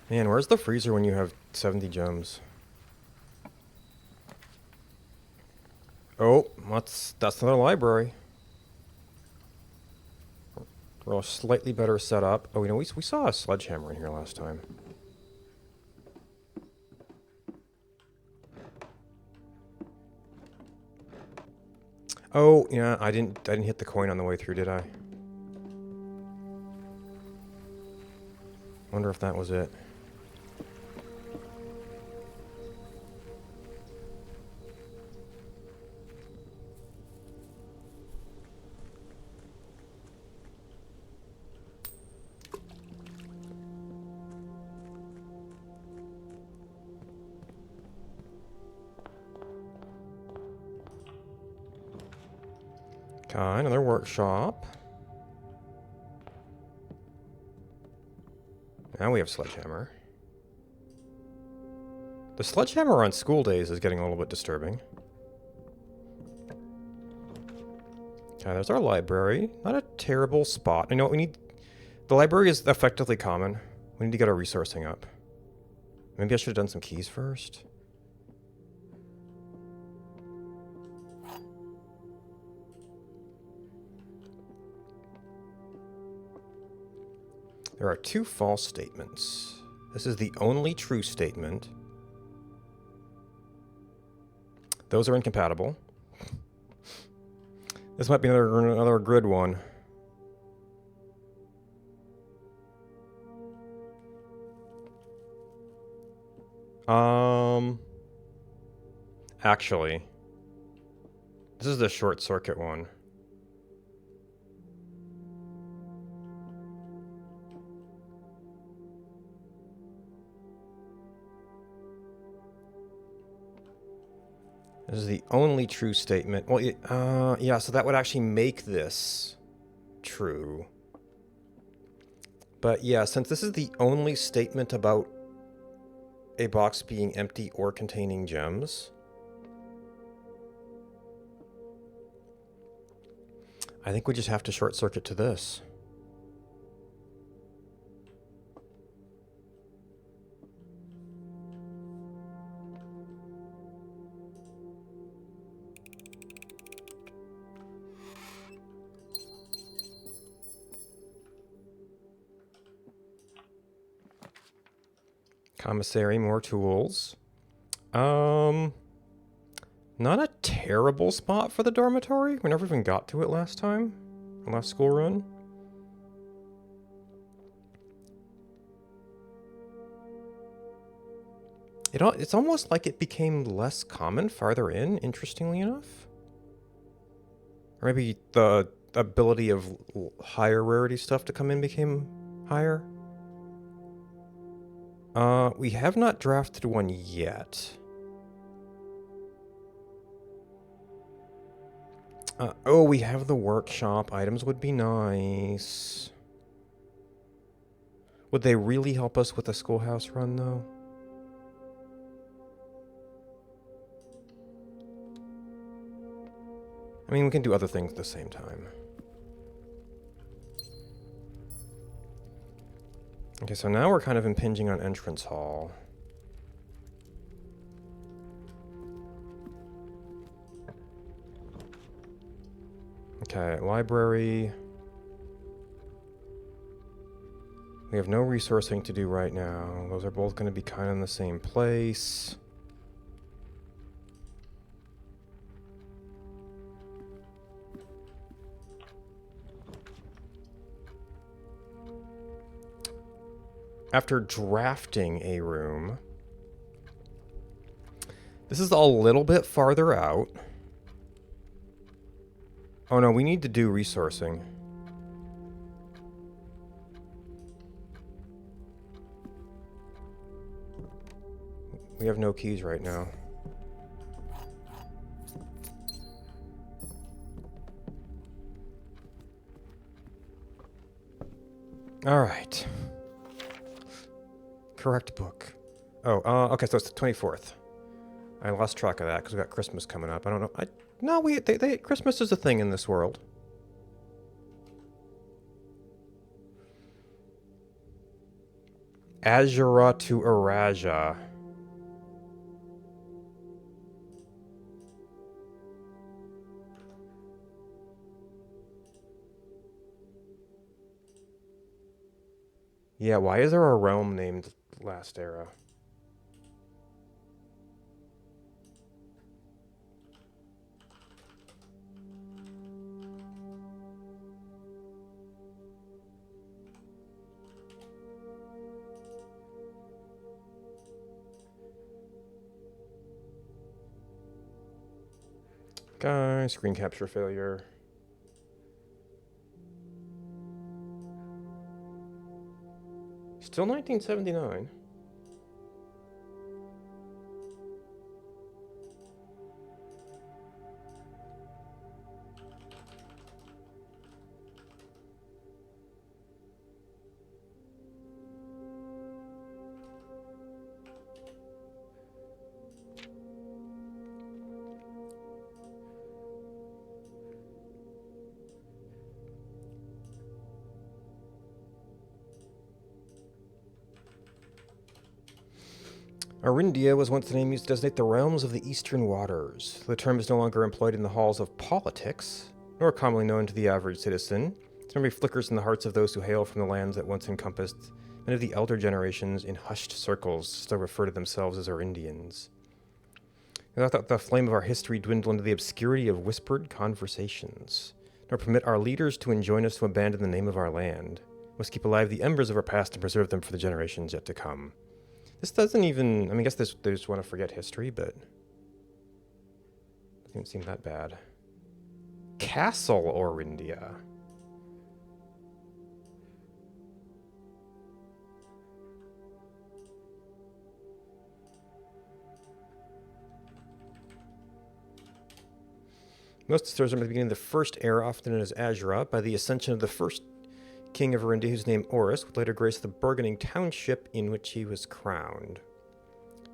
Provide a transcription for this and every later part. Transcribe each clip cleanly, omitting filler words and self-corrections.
Man, where's the freezer when you have 70 gems? Oh, that's another library. We're slightly better set up. Oh, you know, we saw a sledgehammer in here last time. Oh, yeah, I didn't hit the coin on the way through, did I? Wonder if that was it. Okay, another workshop. Now we have sledgehammer. The sledgehammer on school days is getting a little bit disturbing. Okay, there's our library. Not a terrible spot. You know what we need? The library is effectively common. We need to get our resourcing up. Maybe I should have done some keys first. There are two false statements. This is the only true statement. Those are incompatible. This might be another grid one. Actually, this is the short circuit one. This is the only true statement. Well, yeah, so that would actually make this true. But yeah, since this is the only statement about a box being empty or containing gems, I think we just have to short circuit to this. Commissary, more tools. Not a terrible spot for the dormitory. We never even got to it last time. Last school run. It's almost like it became less common farther in, interestingly enough. Or maybe the ability of higher rarity stuff to come in became higher. We have not drafted one yet. Oh, we have the workshop. Items would be nice. Would they really help us with the schoolhouse run, though? I mean, we can do other things at the same time. Okay, so now we're kind of impinging on entrance hall. Okay, library. We have no resourcing to do right now. Those are both going to be kind of in the same place. After drafting a room, this is a little bit farther out. Oh no, we need to do resourcing. We have no keys right now. All right. Correct book. Oh, okay, so it's the 24th. I lost track of that because we got Christmas coming up. I don't know. No, Christmas is a thing in this world. Azura to Araja. Yeah, why is there a realm named Last Era? Guys, screen capture failure. Still 1979. Arindia was once the name used to designate the realms of the Eastern Waters. The term is no longer employed in the halls of politics, nor commonly known to the average citizen. Its memory flickers in the hearts of those who hail from the lands that once encompassed. Many of the elder generations, in hushed circles, still refer to themselves as Arindians. Let not the flame of our history dwindle into the obscurity of whispered conversations, nor permit our leaders to enjoin us to abandon the name of our land. We must keep alive the embers of our past and preserve them for the generations yet to come. This doesn't even... I mean, I guess they just want to forget history, but... it doesn't seem that bad. Castle Orindia. Most stars are at the beginning of the First Era, often known as Azura, by the ascension of the first king of Arindia, whose name Oris, would later grace the burgeoning township in which he was crowned.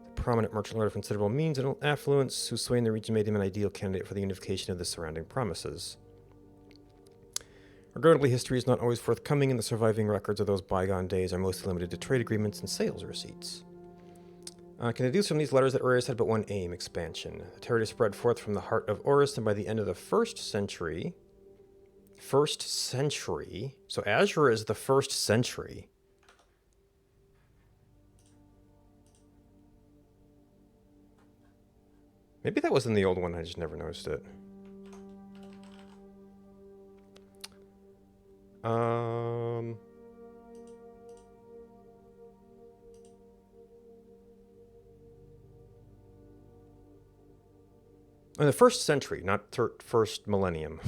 The prominent merchant lord of considerable means and affluence, whose sway in the region made him an ideal candidate for the unification of the surrounding provinces. Regrettably, history is not always forthcoming, and the surviving records of those bygone days are mostly limited to trade agreements and sales receipts. Can deduce from these letters that Oris had but one aim: expansion. The territory spread forth from the heart of Oris, and by the end of the first century... So Azure is the first century. Maybe that was in the old one, I just never noticed it. In the first century, not first millennium.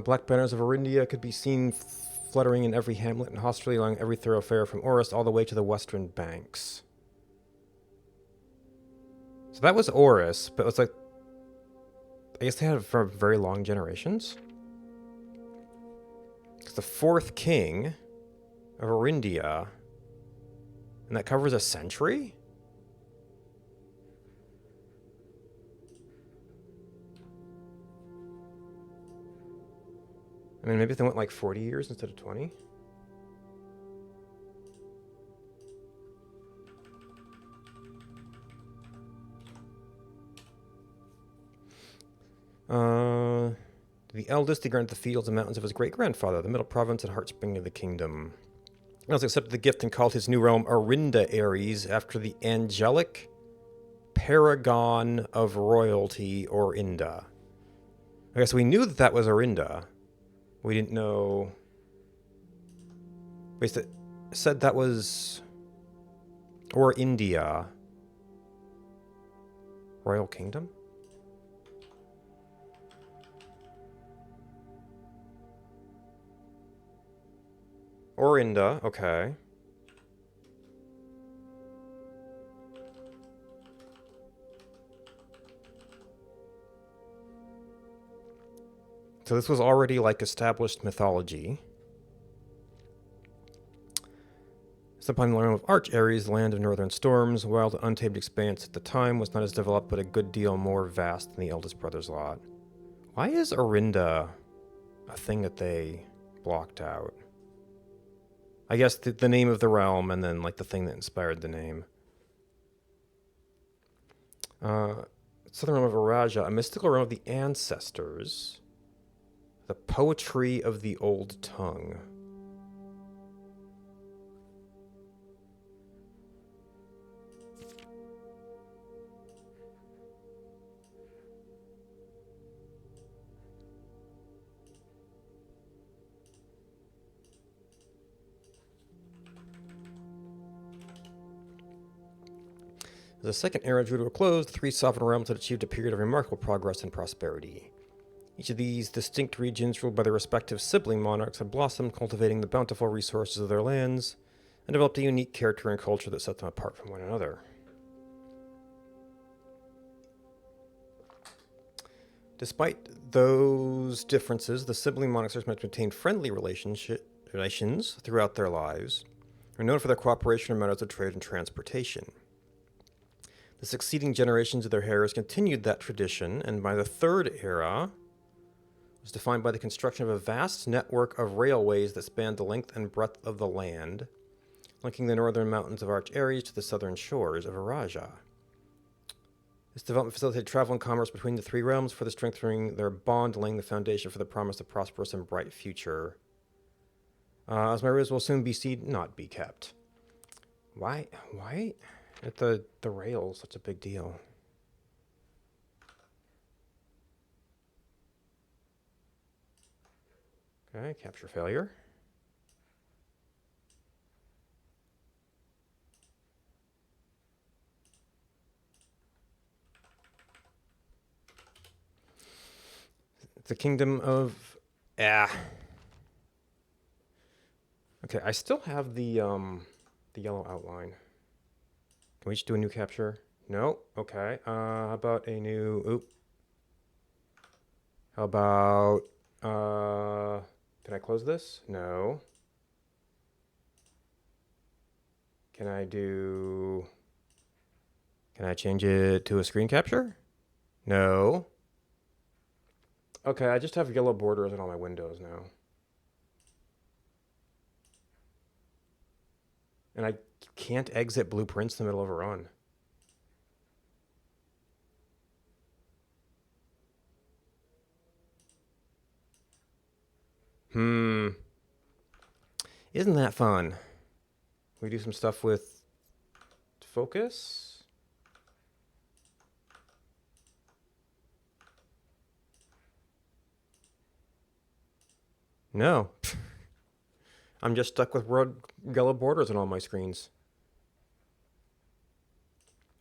Black banners of Arindia could be seen fluttering in every hamlet and hostelry along every thoroughfare from Oris all the way to the western banks. So that was Oris, but it was like... I guess they had it for very long generations? Because the fourth king of Arindia, and that covers a century? I mean, maybe if they went like 40 years instead of 20? The eldest, he granted the fields and mountains of his great-grandfather, the middle province and heartspring of the kingdom. He also accepted the gift and called his new realm Arinda Ares, after the angelic paragon of royalty, Orinda. Okay, so we knew that that was Orinda. We didn't know... Wait, it said that was... Or India. Royal Kingdom? Orinda, okay. So this was already like established mythology. Upon the realm of Arch Ares, land of northern storms, wild untamed expanse at the time, was not as developed but a good deal more vast than the eldest brother's lot. Why is Orinda a thing that they blocked out? I guess the name of the realm and then like the thing that inspired the name. Southern realm of Araja, a mystical realm of the ancestors. The poetry of the old tongue. As the second era drew to a close, the three sovereign realms had achieved a period of remarkable progress and prosperity. Each of these distinct regions, ruled by their respective sibling monarchs, had blossomed, cultivating the bountiful resources of their lands, and developed a unique character and culture that set them apart from one another. Despite those differences, the sibling monarchs maintained friendly relations throughout their lives, and were known for their cooperation in matters of trade and transportation. The succeeding generations of their heirs continued that tradition, and by the third era, was defined by the construction of a vast network of railways that spanned the length and breadth of the land, linking the northern mountains of Arch Ares to the southern shores of Araja. This development facilitated travel and commerce between the three realms, further strengthening their bond, laying the foundation for the promise of a prosperous and bright future. As my ruse will soon not be kept. Why is the rails such a big deal? Okay, capture failure. The kingdom of... Okay, I still have the yellow outline. Can we just do a new capture? No? Okay. How about a new... How about... Can I close this? No. Can I change it to a screen capture? No. Okay, I just have yellow borders on all my windows now. And I can't exit blueprints in the middle of a run. Isn't that fun? We do some stuff with focus. No. I'm just stuck with yellow borders on all my screens.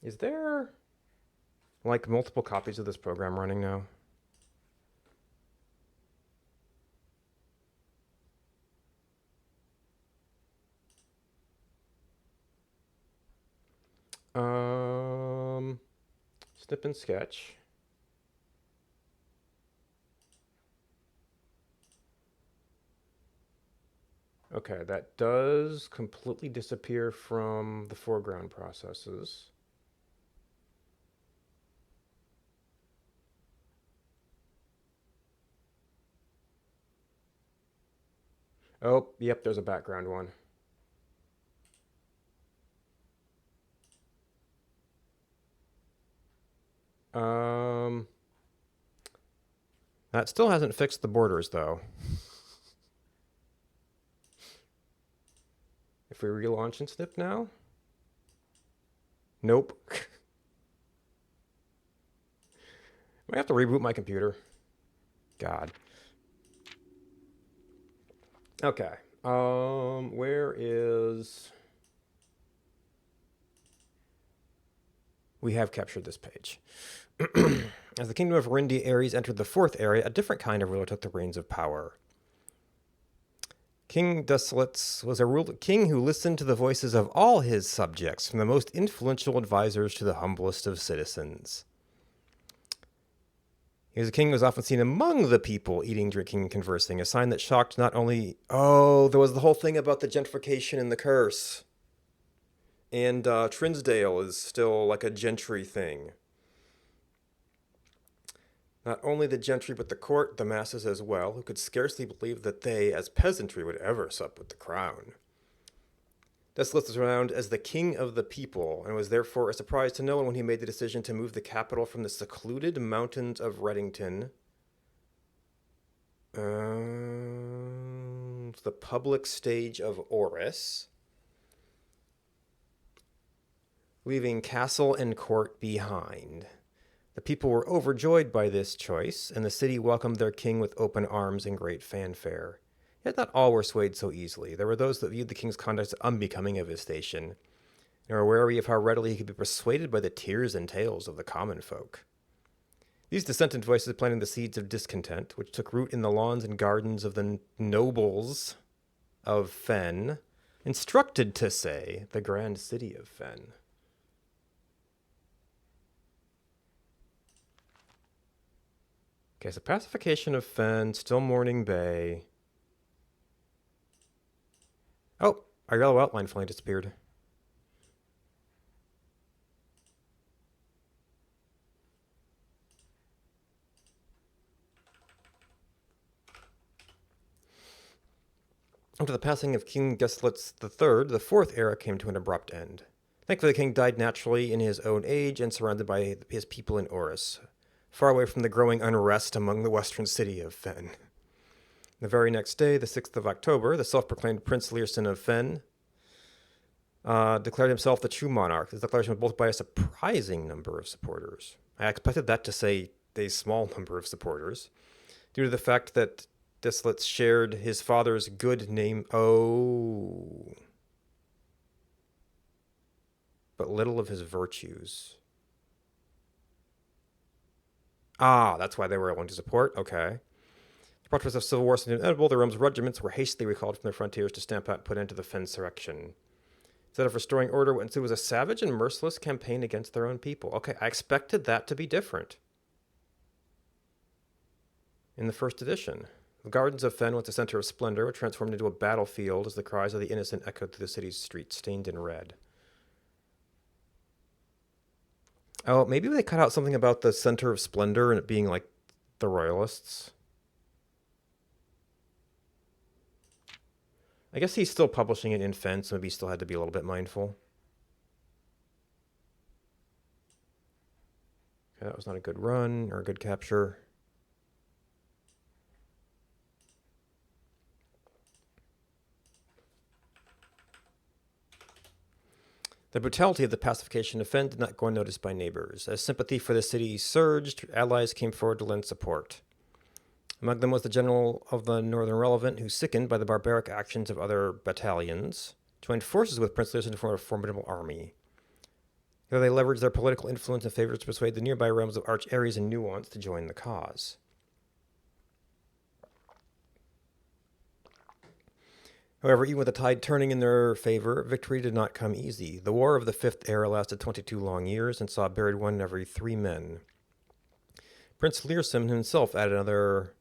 Is there like multiple copies of this program running now? Snip and sketch. Okay, that does completely disappear from the foreground processes. Oh, yep, there's a background one. That still hasn't fixed the borders, though. If we relaunch and snip now? Nope. I have to reboot my computer. God. Okay. Where is... We have captured this page. As the kingdom of Rindi Ares entered the fourth area, a different kind of ruler took the reins of power. King Desolitz was a king who listened to the voices of all his subjects, from the most influential advisors to the humblest of citizens. He was a king who was often seen among the people, eating, drinking, and conversing, a sign that shocked not only... Oh, there was the whole thing about the gentrification and the curse. And Trinsdale is still like a gentry thing. Not only the gentry, but the court, the masses as well, who could scarcely believe that they, as peasantry, would ever sup with the crown. Desolus was renowned as the king of the people, and was therefore a surprise to no one when he made the decision to move the capital from the secluded mountains of Reddington to the public stage of Orris, leaving castle and court behind. The people were overjoyed by this choice, and the city welcomed their king with open arms and great fanfare. Yet not all were swayed so easily. There were those that viewed the king's conduct as unbecoming of his station, and were wary of how readily he could be persuaded by the tears and tales of the common folk. These dissentant voices planted the seeds of discontent, which took root in the lawns and gardens of the nobles of Fen, instructed to say, the grand city of Fen. Okay, so pacification of Fen, still Morning Bay. Oh, our yellow outline finally disappeared. After the passing of King Gesselitz III, the Fourth Era came to an abrupt end. Thankfully, the king died naturally in his own age and surrounded by his people in Orris, far away from the growing unrest among the western city of Fen. The very next day, the 6th of October, the self-proclaimed Prince Learson of Fen declared himself the true monarch. This declaration was both by a surprising number of supporters. I expected that to say a small number of supporters, due to the fact that Desolitz shared his father's good name. Oh. But little of his virtues. Ah, that's why they were willing to support. Okay. The prospects of civil war seemed inevitable. The Rome's regiments were hastily recalled from their frontiers to stamp out and put an end to the Fensurrection. Instead of restoring order, what ensued was a savage and merciless campaign against their own people. Okay, I expected that to be different. In the first edition, the gardens of Fen, once a center of splendor, were transformed into a battlefield as the cries of the innocent echoed through the city's streets, stained in red. Oh, maybe they cut out something about the center of splendor and it being like the royalists. I guess he's still publishing it in Fen, so maybe he still had to be a little bit mindful. Okay, that was not a good run or a good capture. The brutality of the pacification of Fen did not go unnoticed by neighbors. As sympathy for the city surged, allies came forward to lend support. Among them was the general of the Northern Relevant, who, sickened by the barbaric actions of other battalions, joined forces with Prince Learson to form a formidable army. Together they leveraged their political influence and favor to persuade the nearby realms of Arch Ares and Nuance to join the cause. However, even with the tide turning in their favor, victory did not come easy. The War of the Fifth Era lasted 22 long years and saw buried one in every 3 men. Prince Learson himself added another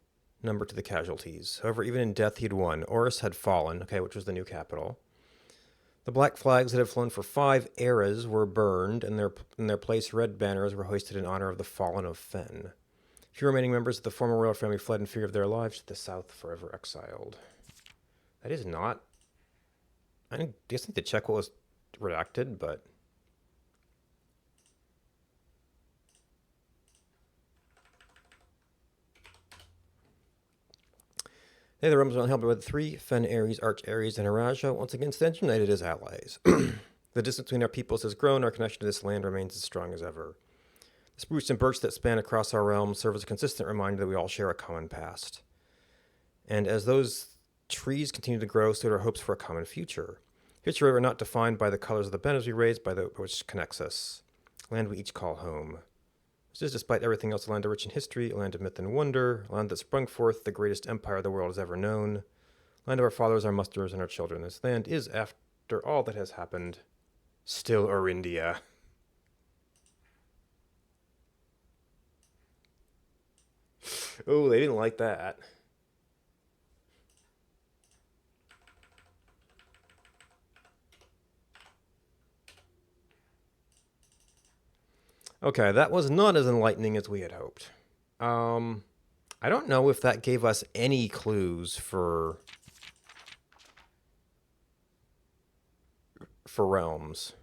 number to the casualties. However, even in death, he'd won. Orris had fallen, which was the new capital. The black flags that had flown for 5 eras were burned, and in their place, red banners were hoisted in honor of the fallen of Fen. Few remaining members of the former royal family fled in fear of their lives to the south, forever exiled. That is not... I just need to check what was redacted, but... They, the Romans, were helped by the 3 Fen Ares, Arch Ares, and Araja, once again stand united as allies. The distance between our peoples has grown, our connection to this land remains as strong as ever. The spruce and birch that span across our realm serve as a consistent reminder that we all share a common past. And as those trees continue to grow, so do our hopes for a common future. Future are not defined by the colors of the banners we raise, by which connects us. Land we each call home. This is, despite everything else, a land rich in history, a land of myth and wonder, a land that sprung forth the greatest empire the world has ever known, land of our fathers, our musters, and our children. This land is, after all that has happened, still Orindia. Oh, they didn't like that. Okay, that was not as enlightening as we had hoped. I don't know if that gave us any clues for realms.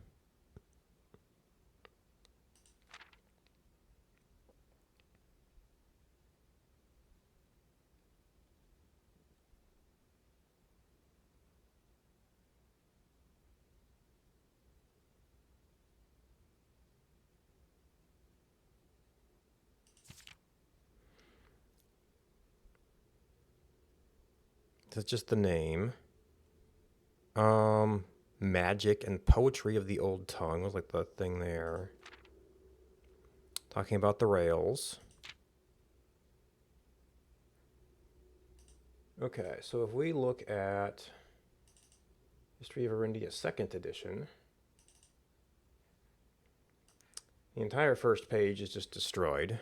That's just the name. Magic and poetry of the old tongue was like the thing there. Talking about the rails. Okay, so if we look at History of Arindia 2nd edition, the entire first page is just destroyed.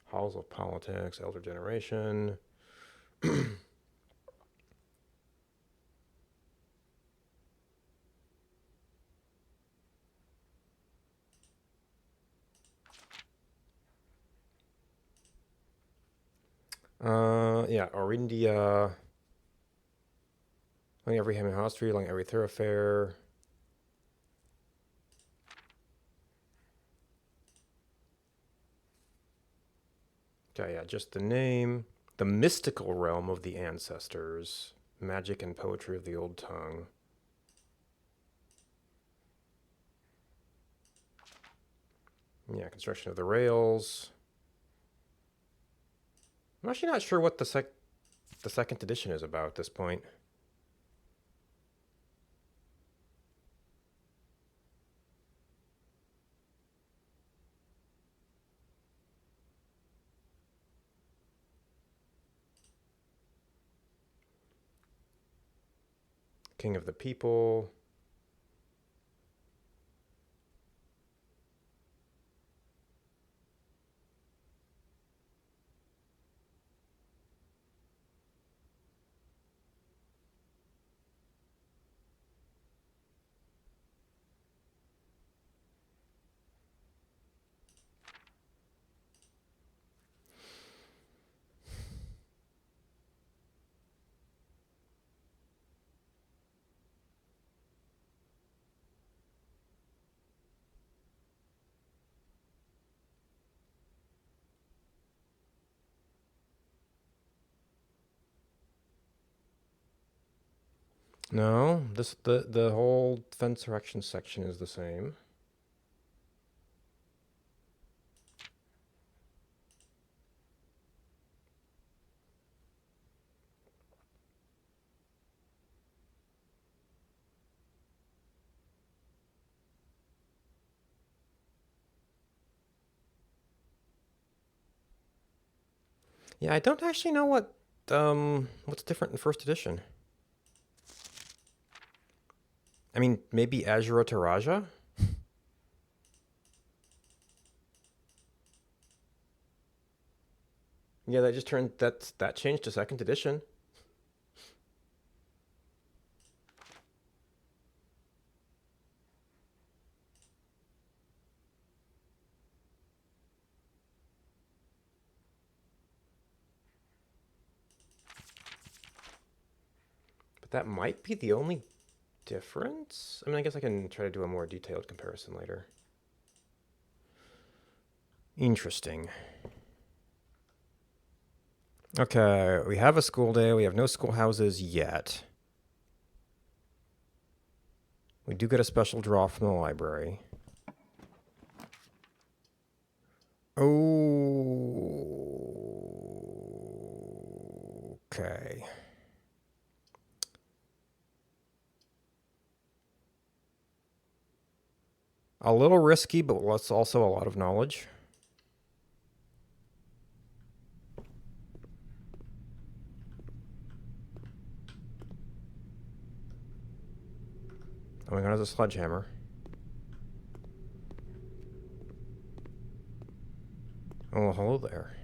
Halls of Politics, Elder Generation. Yeah, Arindia. Along every Hammond House Street, along every thoroughfare. Okay, yeah, just the name. The mystical realm of the ancestors. Magic and poetry of the old tongue. Yeah, construction of the rails. I'm actually not sure what the second edition is about at this point. King of the People. No, the whole Fensurrection section is the same. Yeah, I don't actually know what's different in first edition. I mean, maybe Azura Taraja? Yeah, that changed to second edition. But that might be the only difference. I mean, I guess I can try to do a more detailed comparison later. Interesting. Okay, we have a school day. We have no schoolhouses yet. We do get a special draw from the library. Okay. A little risky, but that's also a lot of knowledge. Oh my god, there's a sledgehammer. Oh, hello there.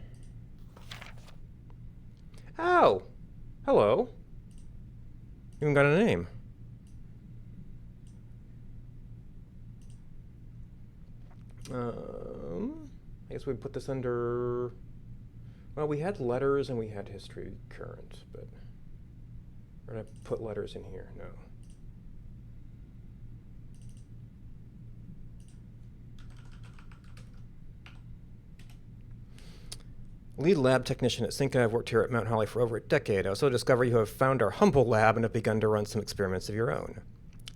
Oh! Hello. Even got a name. I guess we'd put this under... Well, we had letters and we had history current, but we're going to put letters in here. No. Lead lab technician at Cinca. I've worked here at Mount Holly for over a decade. I also discover you have found our humble lab and have begun to run some experiments of your own.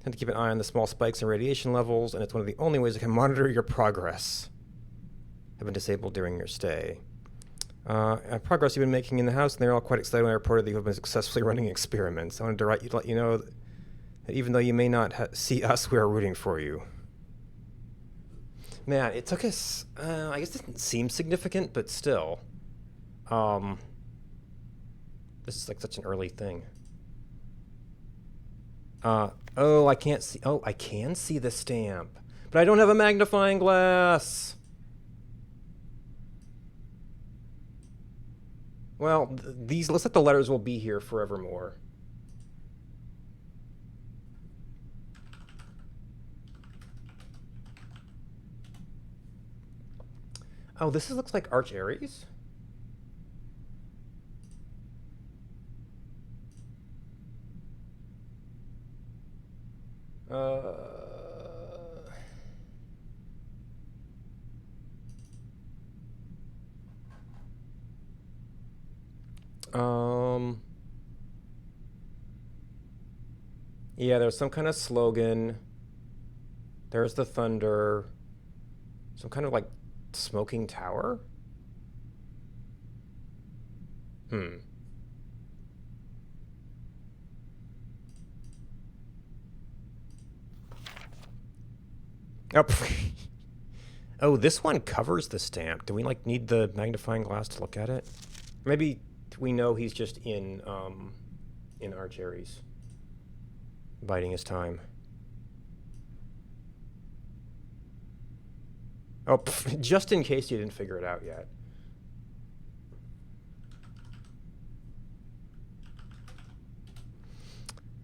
Tend to keep an eye on the small spikes in radiation levels, and it's one of the only ways I can monitor your progress. Have been disabled during your stay. Progress you've been making in the house, and they're all quite excited when I reported that you have been successfully running experiments. I wanted to let you know that even though you may not see us, we are rooting for you. Man, it took us, I guess it didn't seem significant, but still. This is like such an early thing. Oh, I can't see. Oh, I can see the stamp, but I don't have a magnifying glass. Well, these, looks like the letters will be here forevermore. Oh, this looks like Arch Aries. Yeah, there's some kind of slogan. There's the thunder. Some kind of like smoking tower? Oh, oh, this one covers the stamp. Do we like need the magnifying glass to look at it? Maybe we know he's just in Arch Aries, biding his time. Oh, just in case you didn't figure it out yet.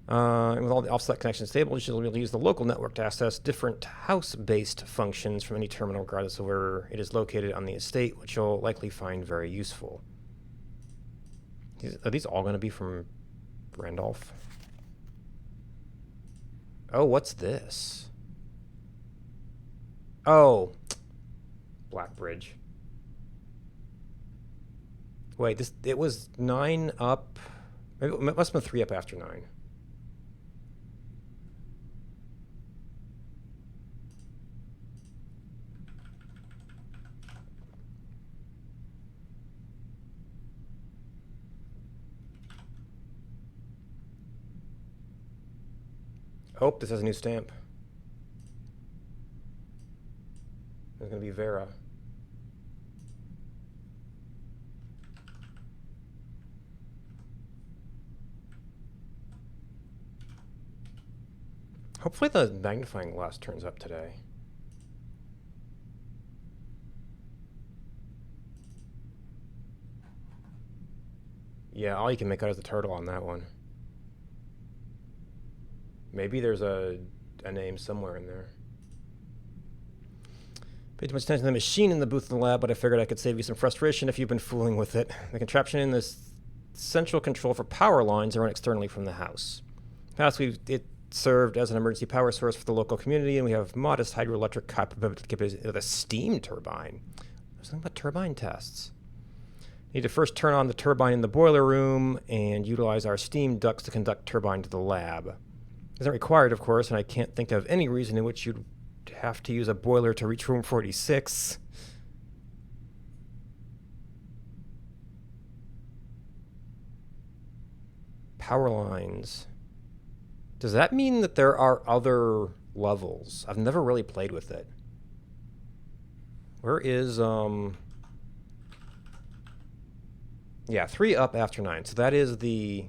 And with all the offset connections stable, you should be able to use the local network to access different house-based functions from any terminal, regardless of where it is located on the estate, which you'll likely find very useful. Are these all going to be from Randolph? Oh, what's this? Oh, Blackbridge. Wait, it was 9 up. Maybe it must have been 3 up after 9. Oh, this has a new stamp. It's going to be Vera. Hopefully the magnifying glass turns up today. Yeah, all you can make out is the turtle on that one. Maybe there's a name somewhere in there. Paid too much attention to the machine in the booth in the lab, but I figured I could save you some frustration if you've been fooling with it. The contraption in this central control for power lines are run externally from the house. In the past, it served as an emergency power source for the local community, and we have modest hydroelectric capability with a steam turbine. There's something about turbine tests. You need to first turn on the turbine in the boiler room and utilize our steam ducts to conduct turbine to the lab. Isn't required, of course, and I can't think of any reason in which you'd have to use a boiler to reach room 46. Power lines. Does that mean that there are other levels? I've never really played with it. Where is, yeah, 3 up after 9. So that is the...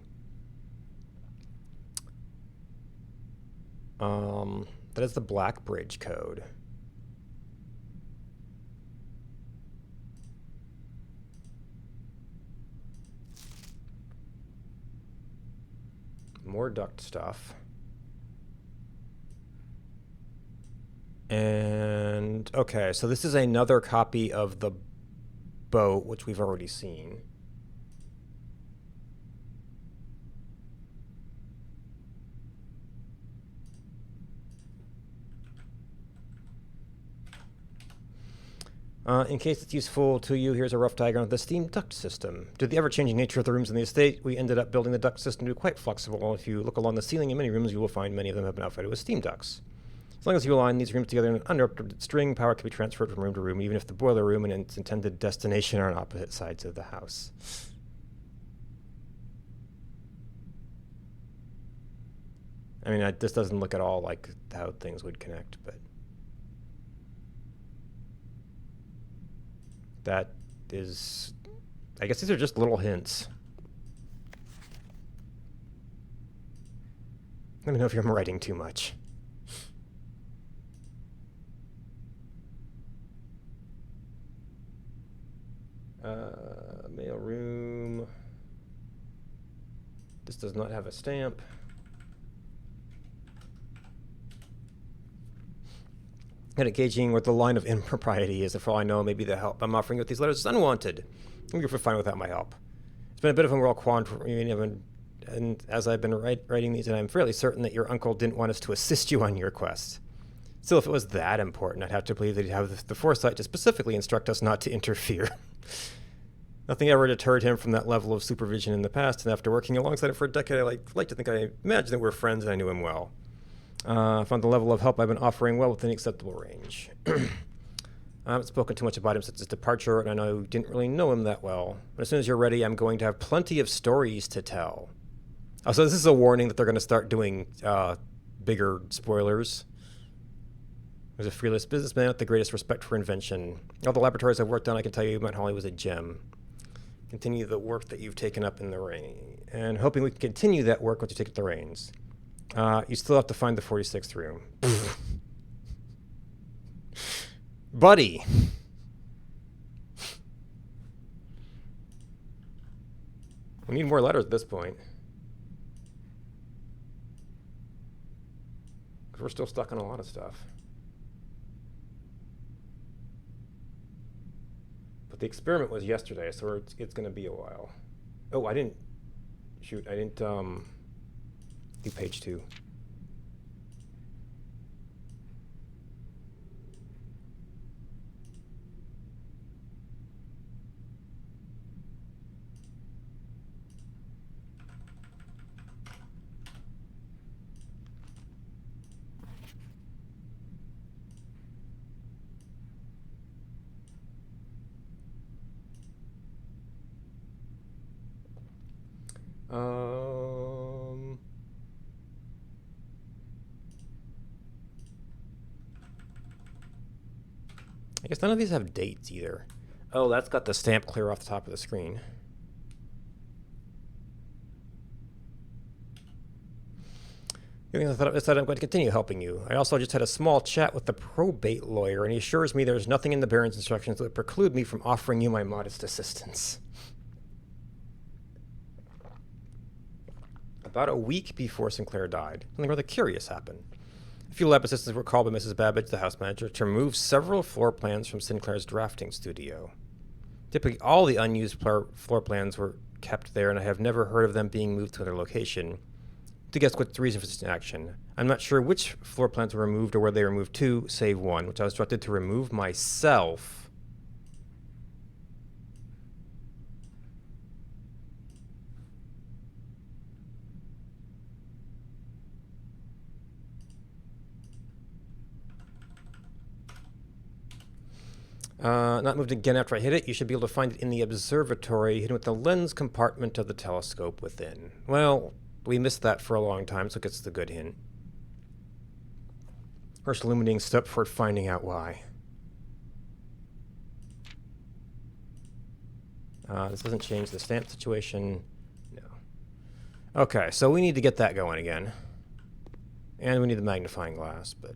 that is the Blackbridge code. more duct stuff. And okay, so this is another copy of the boat, which we've already seen. In case it's useful to you, here's a rough diagram of the steam duct system. Due to the ever-changing nature of the rooms in the estate, we ended up building the duct system to be quite flexible. If you look along the ceiling in many rooms, you will find many of them have been outfitted with steam ducts. As long as you align these rooms together in an uninterrupted string, power can be transferred from room to room, even if the boiler room and its intended destination are on opposite sides of the house. I mean, this doesn't look at all like how things would connect, but that is, I guess these are just little hints. Let me know if I'm writing too much. Mail room. This does not have a stamp. And engaging with the line of impropriety is, for all I know, maybe the help I'm offering with these letters is unwanted. You're fine without my help. It's been a bit of a moral quandary, and as I've been writing these, and I'm fairly certain that your uncle didn't want us to assist you on your quest. Still, if it was that important, I'd have to believe that he'd have the foresight to specifically instruct us not to interfere. Nothing ever deterred him from that level of supervision in the past, and after working alongside him for a decade, I like to think I imagine that we're friends and I knew him well. I found the level of help I've been offering well within acceptable range. I haven't spoken too much about him since his departure, and I know you didn't really know him that well. But as soon as you're ready, I'm going to have plenty of stories to tell. Oh, so this is a warning that they're going to start doing bigger spoilers. He was a fearless businessman with the greatest respect for invention. All the laboratories I've worked on, I can tell you, Mount Holly was a gem. Continue the work that you've taken up in the reign, and hoping we can continue that work once you take up the reins. You still have to find the 46th room. Buddy. We need more letters at this point. Because we're still stuck on a lot of stuff. But the experiment was yesterday, so it's going to be a while. Oh, I didn't do page 2. I guess none of these have dates either. Oh, that's got the stamp clear off the top of the screen. I said I'm going to continue helping you. I also just had a small chat with the probate lawyer, and he assures me there's nothing in the Baron's instructions that would preclude me from offering you my modest assistance. About a week before Sinclair died, something rather curious happened. A few lab assistants were called by Mrs. Babbage, the house manager, to remove several floor plans from Sinclair's drafting studio. Typically, all the unused floor plans were kept there, and I have never heard of them being moved to another location. To guess what's the reason for this action, I'm not sure which floor plans were removed or where they were moved to, save one, which I was instructed to remove myself. Not moved again after I hit it. You should be able to find it in the observatory, hidden with the lens compartment of the telescope within. Well, we missed that for a long time, so it gets the good hint. First illuminating step for finding out why. This doesn't change the stamp situation. No. Okay, so we need to get that going again. And we need the magnifying glass, but...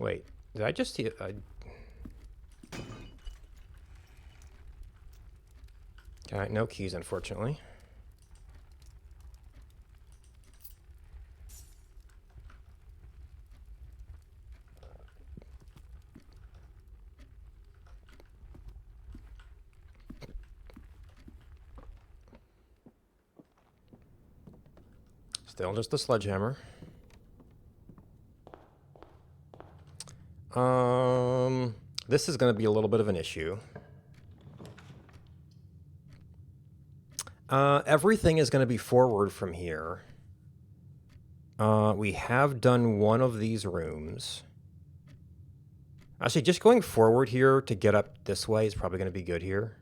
Wait, did I just see... Okay, no keys, unfortunately. Still just the sledgehammer. This is going to be a little bit of an issue. Everything is going to be forward from here. We have done one of these rooms. Actually, just going forward here to get up this way is probably going to be good here.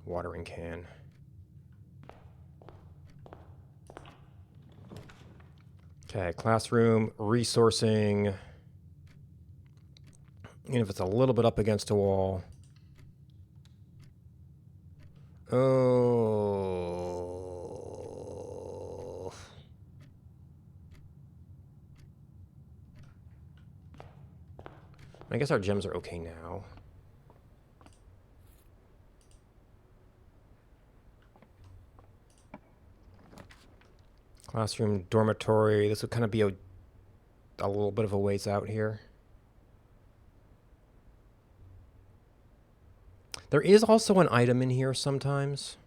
Watering can. Okay, classroom, resourcing. Even if it's a little bit up against a wall. Oh. I guess our gems are okay now. Classroom, dormitory. This would kind of be a little bit of a ways out here. There is also an item in here sometimes.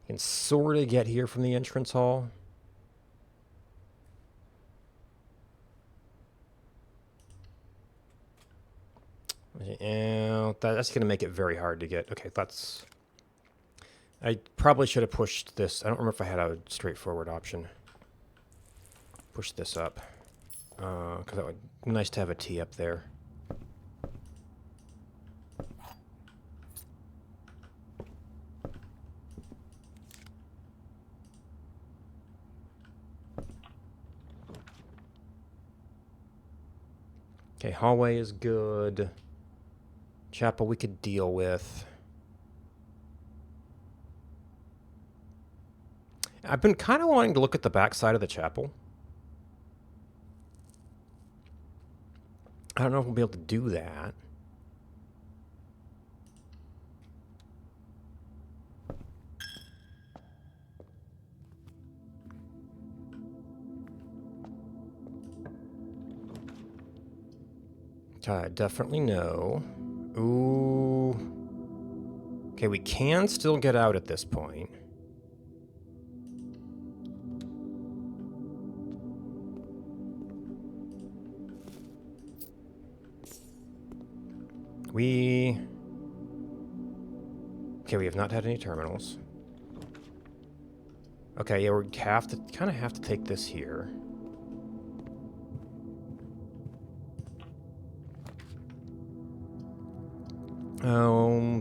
You can sort of get here from the entrance hall. Yeah, that's going to make it very hard to get. Okay, that's... I probably should have pushed this. I don't remember if I had a straightforward option. Push this up. Because that would be nice to have a T up there. Okay, hallway is good. Chapel we could deal with. I've been kind of wanting to look at the back side of the chapel. I don't know if we'll be able to do that. Definitely no. Ooh. Okay, we can still get out at this point. Okay, we have not had any terminals. Okay, yeah, we kind of have to take this here.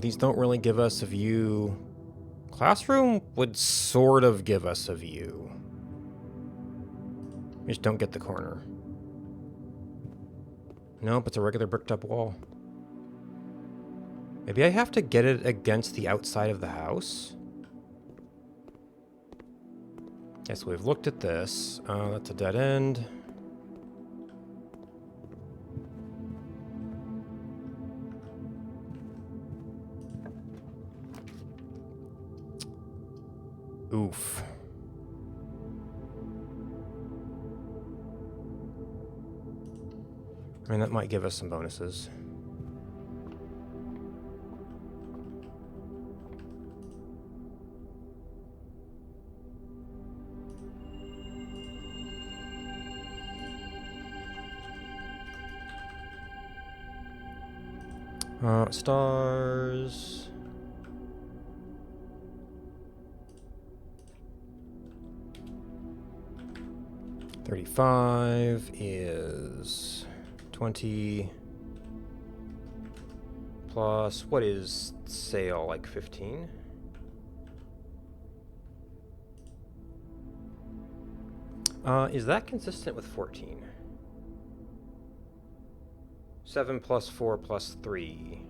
These don't really give us a view. Classroom would sort of give us a view. We just don't get the corner. Nope, it's a regular bricked up wall. Maybe I have to get it against the outside of the house? Okay, so we've looked at this. That's a dead end. Oof. I mean, that might give us some bonuses. Stars. $35 is 20 plus, what is sale, like 15? Is that consistent with 14? 7 plus 4 plus 3.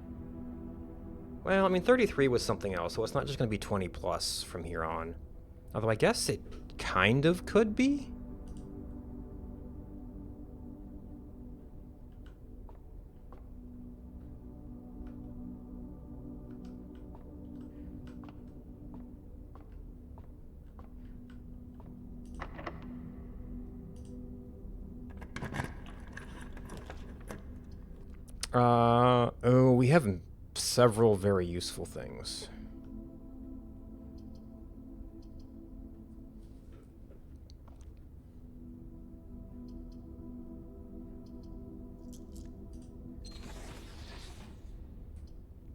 Well, I mean, 33 was something else, so it's not just going to be 20 plus from here on. Although I guess it kind of could be. Oh, we have several very useful things.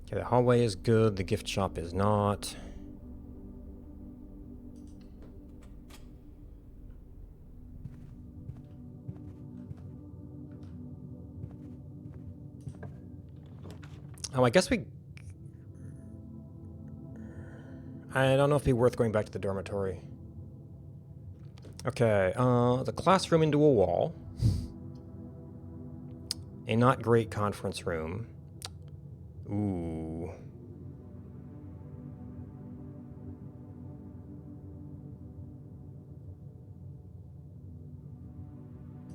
Okay, the hallway is good, the gift shop is not. Oh, I guess we... I don't know if it'd be worth going back to the dormitory. Okay, the classroom into a wall. A not great conference room. Ooh.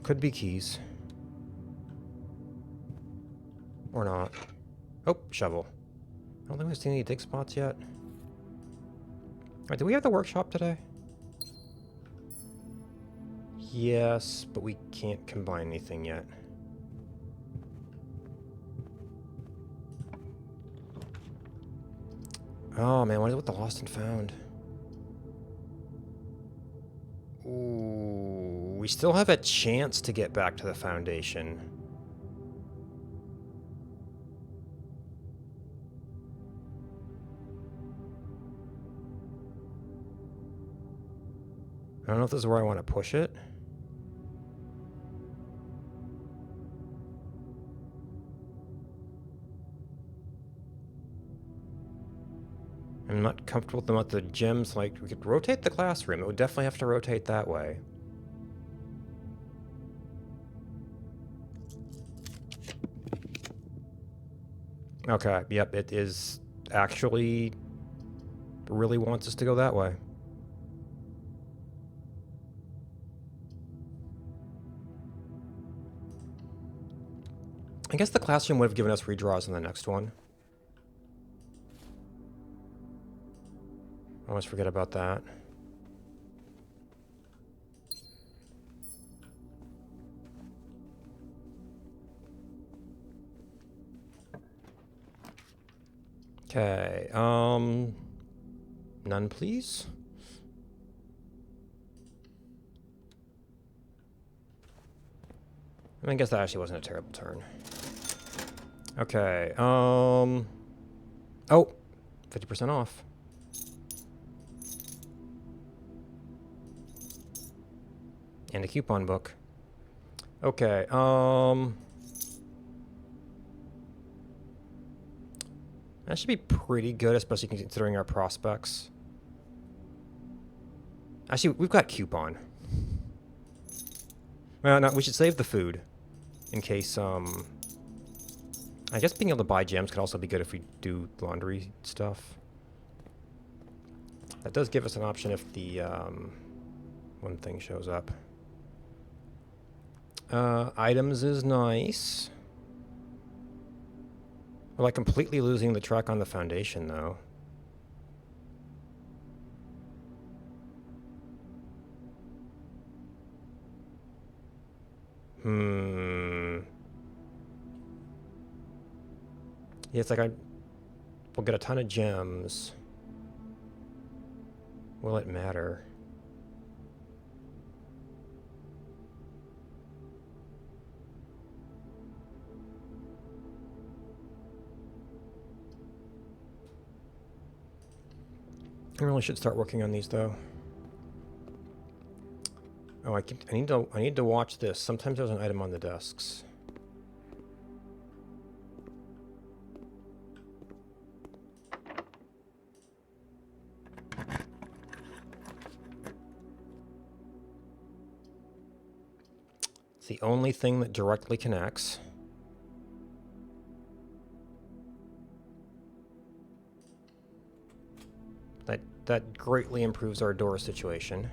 Could be keys. Or not. Oh, shovel. I don't think we've seen any dig spots yet. Alright, do we have the workshop today? Yes, but we can't combine anything yet. Oh man, what is it with the lost and found? Ooh, we still have a chance to get back to the Foundation. I don't know if this is where I want to push it. I'm not comfortable with them at the gems. Like, we could rotate the classroom. It would definitely have to rotate that way. Okay, yep, it is actually really wants us to go that way. I guess the classroom would have given us redraws in the next one. I almost forget about that. Okay, none please. I guess that actually wasn't a terrible turn. Okay, oh, 50% off. And a coupon book. Okay, that should be pretty good, especially considering our prospects. Actually, we've got coupon. Well, no, we should save the food. In case, I guess being able to buy gems could also be good if we do laundry stuff. That does give us an option if the, one thing shows up. Items is nice. We're like completely losing the track on the Foundation, though. Yeah, it's like we'll get a ton of gems. Will it matter? I really should start working on these, though. Oh, I need to watch this. Sometimes there's an item on the desks. It's the only thing that directly connects. That greatly improves our door situation.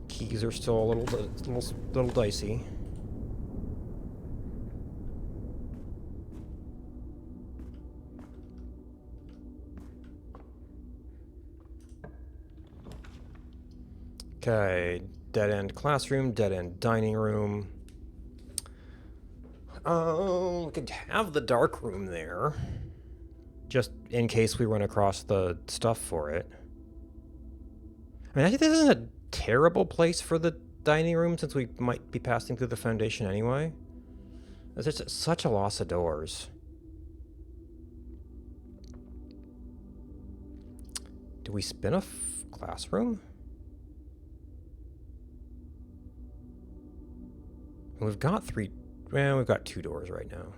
Keys are still a little dicey. Okay, dead-end classroom, dead-end dining room. We could have the dark room there, just in case we run across the stuff for it. I mean, I think this isn't a terrible place for the dining room, since we might be passing through the Foundation anyway. It's just such a loss of doors. Do we spin a classroom? We've got we've got 2 doors right now.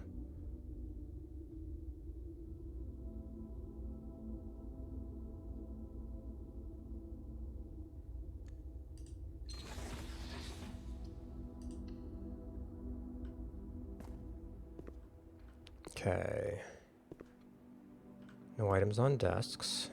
Okay. No items on desks.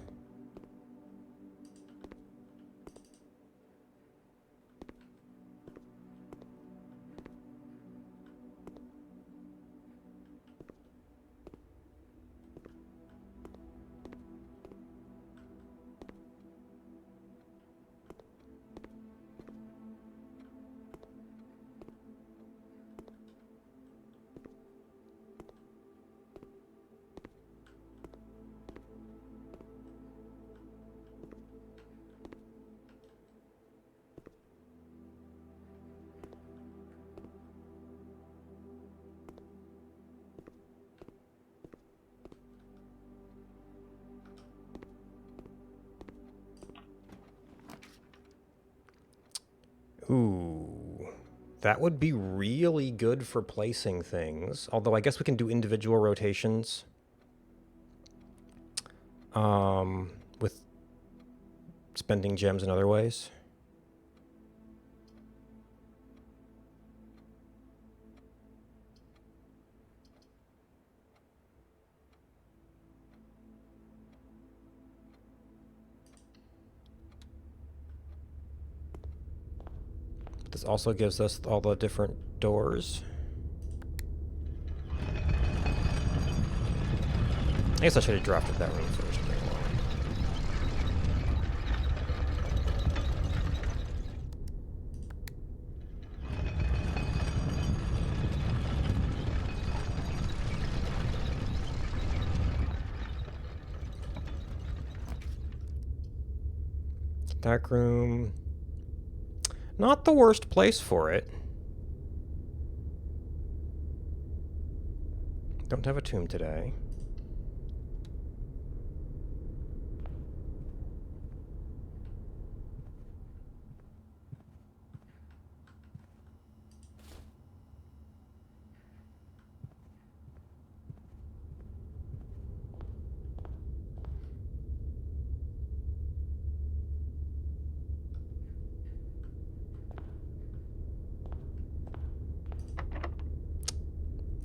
Ooh, that would be really good for placing things. Although I guess we can do individual rotations. With spending gems in other ways. This also gives us all the different doors. I guess I should have drafted that room first. Dark room. Not the worst place for it. Don't have a tomb today.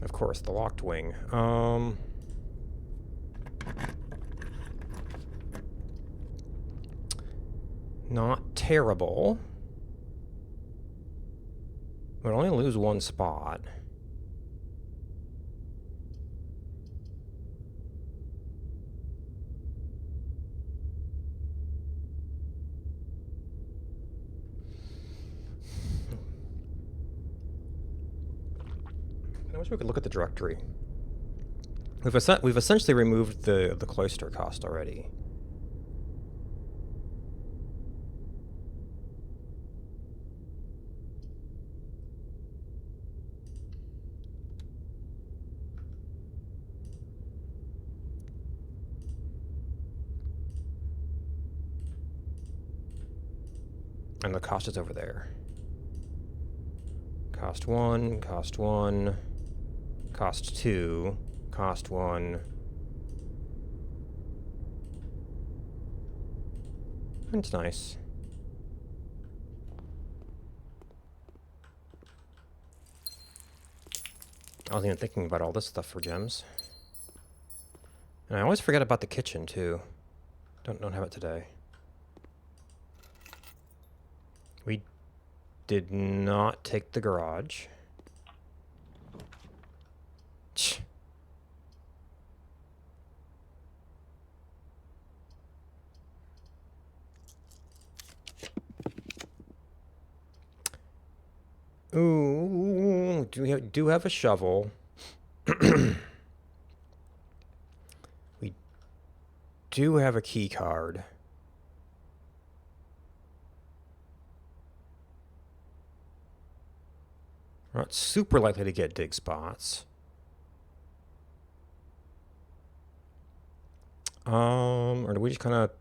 Of course, the locked wing. Not terrible. We'd only lose 1 spot. I wish we could look at the directory. We've essentially removed the cloister cost already. And the cost is over there. Cost 1, cost 1, Cost 2. Cost 1. It's nice. I wasn't even thinking about all this stuff for gems. And I always forget about the kitchen, too. Don't have it today. We did not take the garage. Ooh, do have a shovel. We do have a key card. We're not super likely to get dig spots. Or do we just kind of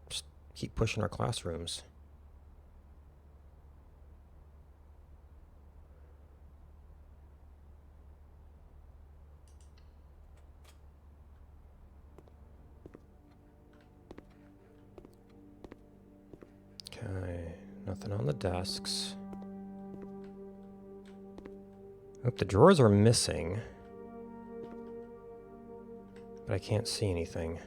keep pushing our classrooms? Okay, nothing on the desks. Oh, the drawers are missing. But I can't see anything.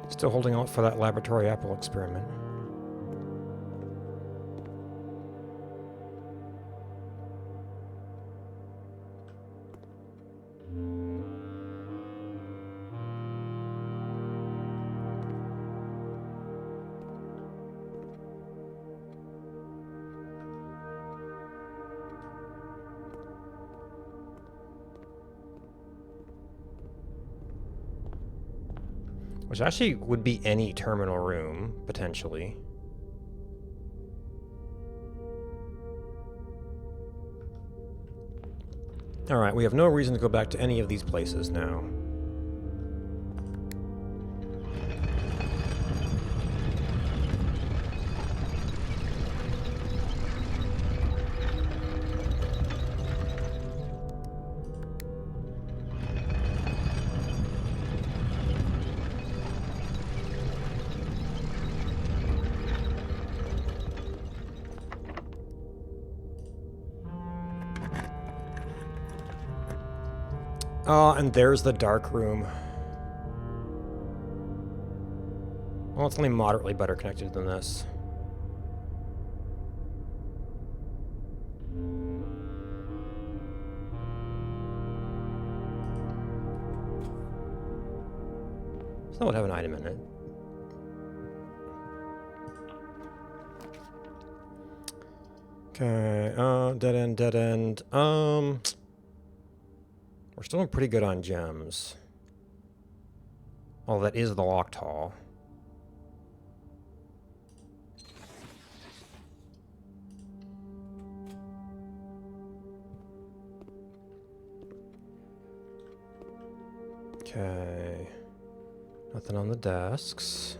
Still holding out for that laboratory apple experiment. Which actually would be any terminal room, potentially. Alright, we have no reason to go back to any of these places now. Oh, and there's the dark room. Well, it's only moderately better connected than this. So that would have an item in it. Okay, dead end, dead end. We're still doing pretty good on gems. Well, that is the locked hall. Okay. Nothing on the desks.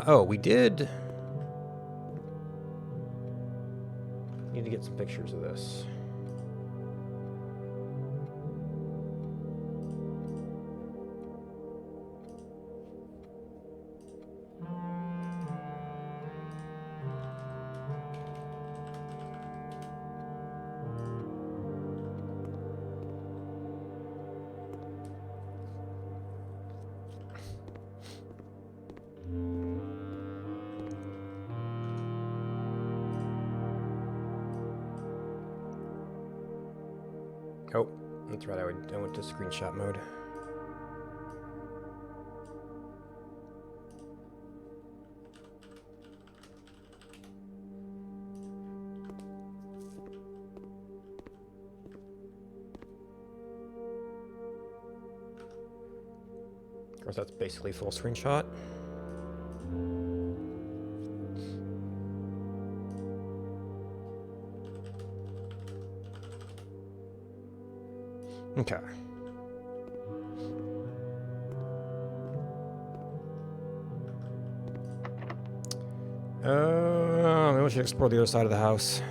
Oh, we did need to get some pictures of this. Oh, that's right, I went to screenshot mode. Or that's basically full screenshot. Okay. Maybe we should explore the other side of the house.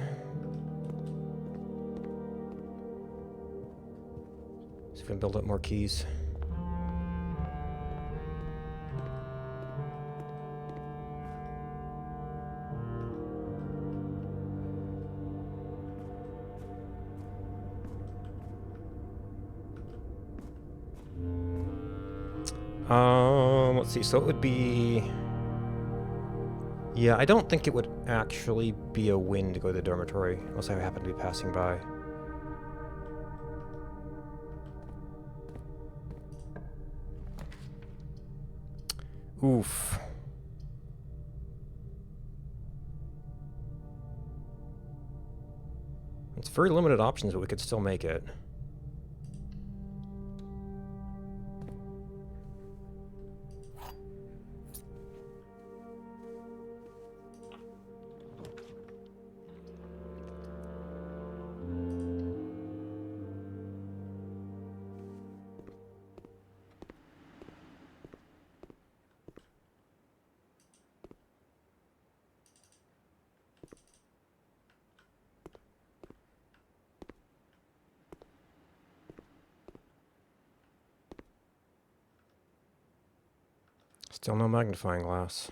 See if we can build up more keys. Let's see. So it would be... Yeah, I don't think it would actually be a win to go to the dormitory, unless I happen to be passing by. Oof. It's very limited options, but we could still make it. Still no magnifying glass.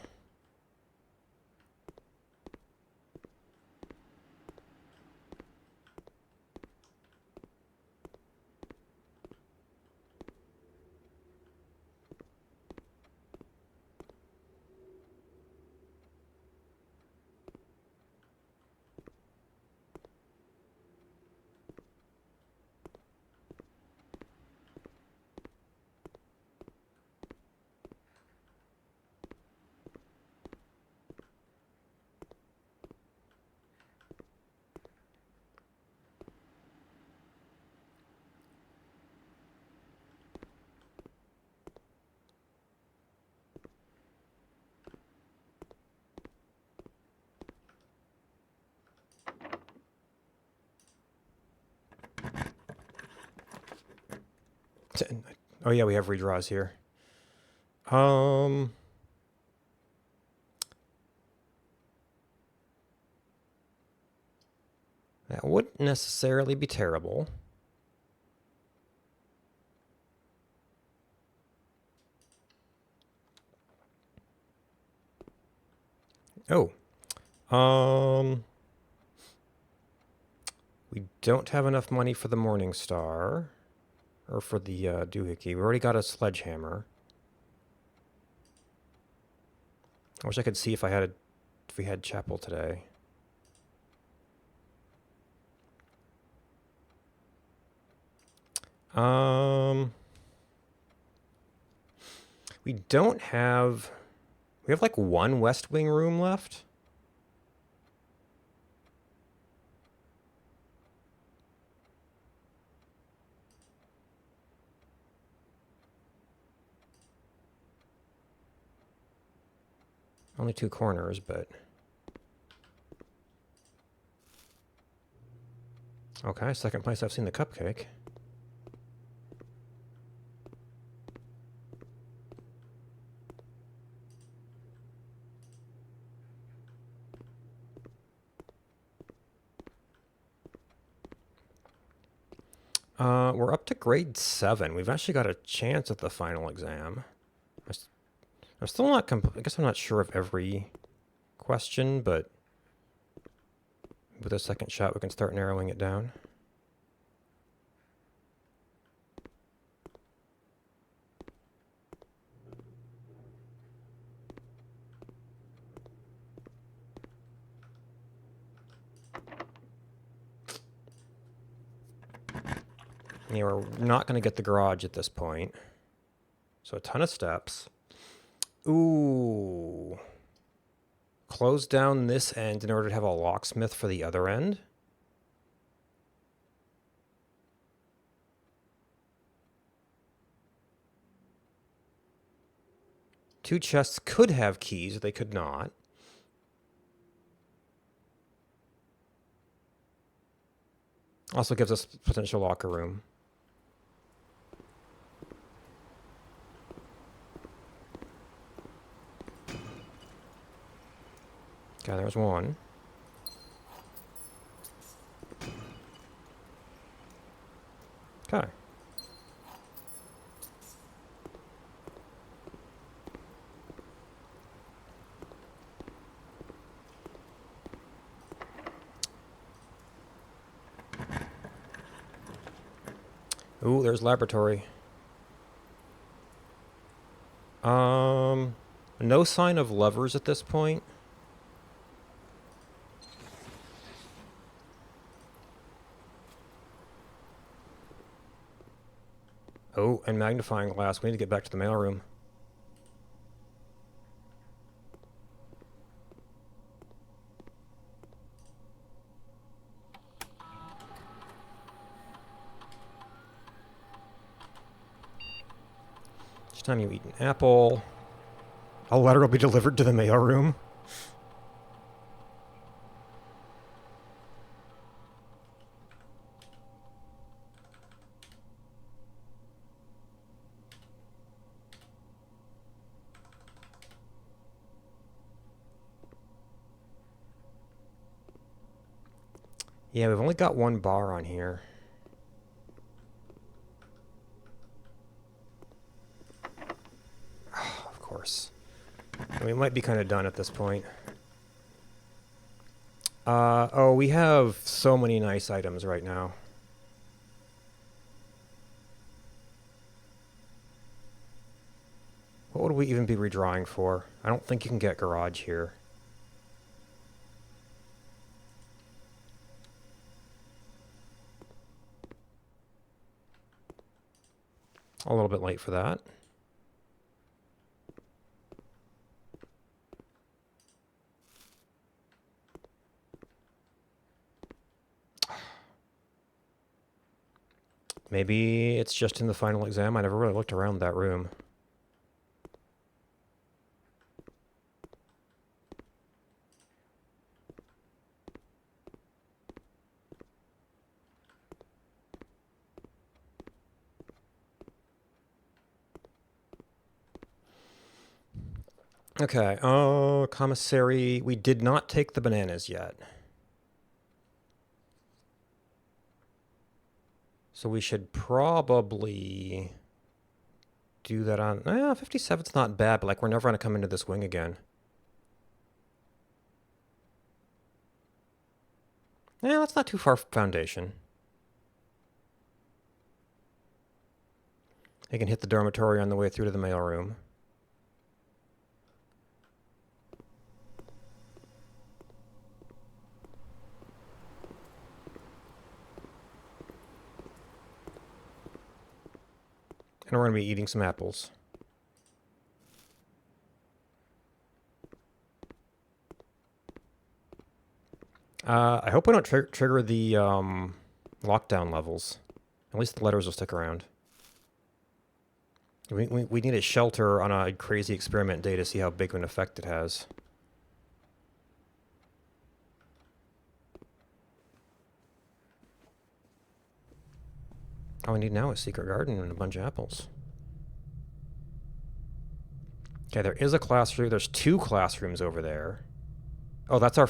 Oh yeah, we have redraws here. That wouldn't necessarily be terrible. Oh. We don't have enough money for the Morning Star. Or for the doohickey. We already got a sledgehammer. I wish I could see if we had chapel today. We don't have... We have like one West Wing room left. Only two corners, but... Okay, second place I've seen the cupcake. We're up to grade 7. We've actually got a chance at the final exam. I'm still not I guess I'm not sure of every question, but with a second shot we can start narrowing it down. Yeah, we're not going to get the garage at this point. So a ton of steps. Ooh. Close down this end in order to have a locksmith for the other end. 2 chests could have keys, they could not. Also gives us potential locker room. Okay, there's one. Okay. Ooh, there's laboratory. No sign of levers at this point. Oh, and magnifying glass. We need to get back to the mailroom. Each time you eat an apple, a letter will be delivered to the mailroom. Yeah, we've only got one bar on here. Oh, of course. We might be kind of done at this point. Oh, we have so many nice items right now. What would we even be redrawing for? I don't think you can get garage here. A little bit late for that. Maybe it's just in the final exam. I never really looked around that room. Okay, commissary. We did not take the bananas yet. So we should probably do that on... 57's not bad, but like we're never going to come into this wing again. Yeah, that's not too far from Foundation. You can hit the dormitory on the way through to the mailroom. And we're going to be eating some apples. I hope we don't trigger the lockdown levels. At least the letters will stick around. We need a shelter on a crazy experiment day to see how big of an effect it has. All we need now is Secret Garden and a bunch of apples. Okay, there is a classroom. There's 2 classrooms over there. Oh, that's our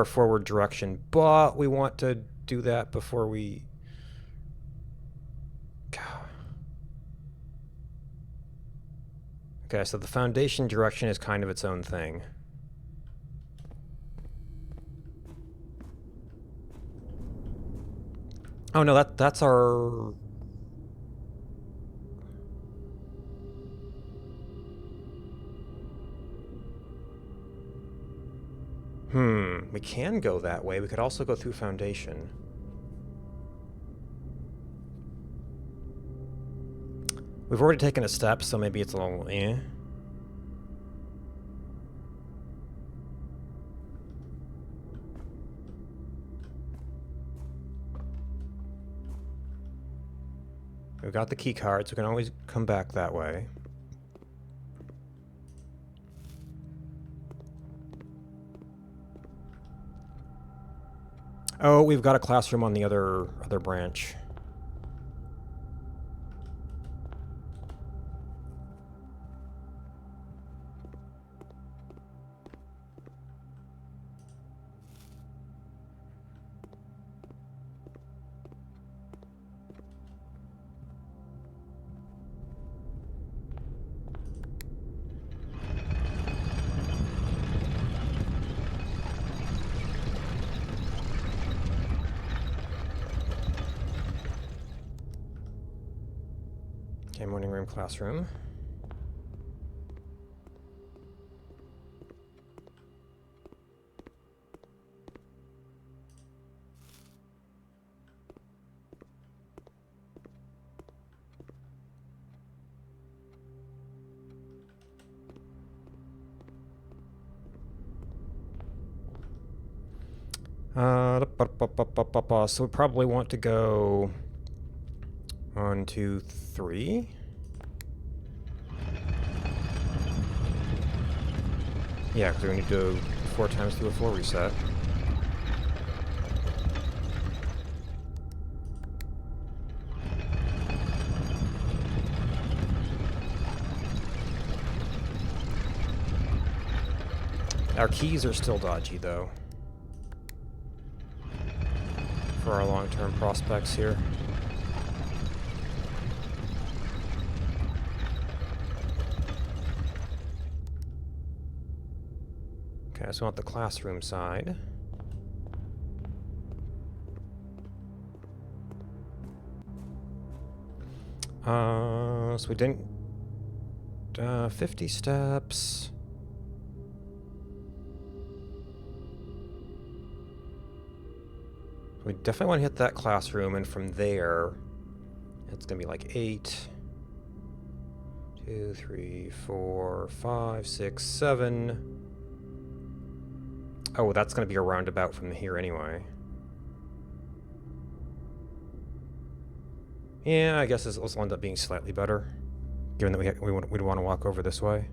forward direction, but we want to do that before we... Okay, so the Foundation direction is kind of its own thing. Oh no, that's our... We can go that way. We could also go through Foundation. We've already taken a step, so maybe it's a little eh. We've got the key cards. We can always come back that way. Oh, we've got a classroom on the other branch. Okay, morning room, classroom. So we probably want to go 1, 2, 3. Yeah, because we need to 4 times do a floor reset. Our keys are still dodgy, though, for our long-term prospects here. Okay, so we want the classroom side. So we didn't... 50 steps... We definitely want to hit that classroom, and from there, it's going to be like 8, 2, 3, 4, 5, 6, 7. Oh, that's going to be a roundabout from here anyway. Yeah, I guess this will end up being slightly better, given that we'd want to walk over this way.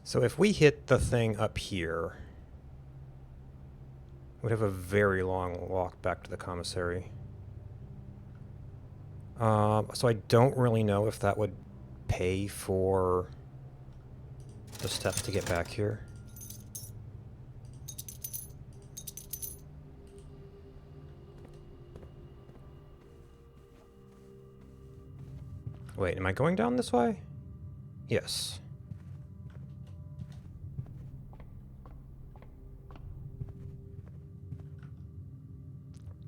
So if we hit the thing up here, we'd have a very long walk back to the commissary. So I don't really know if that would pay for the steps to get back here. Wait, am I going down this way? Yes.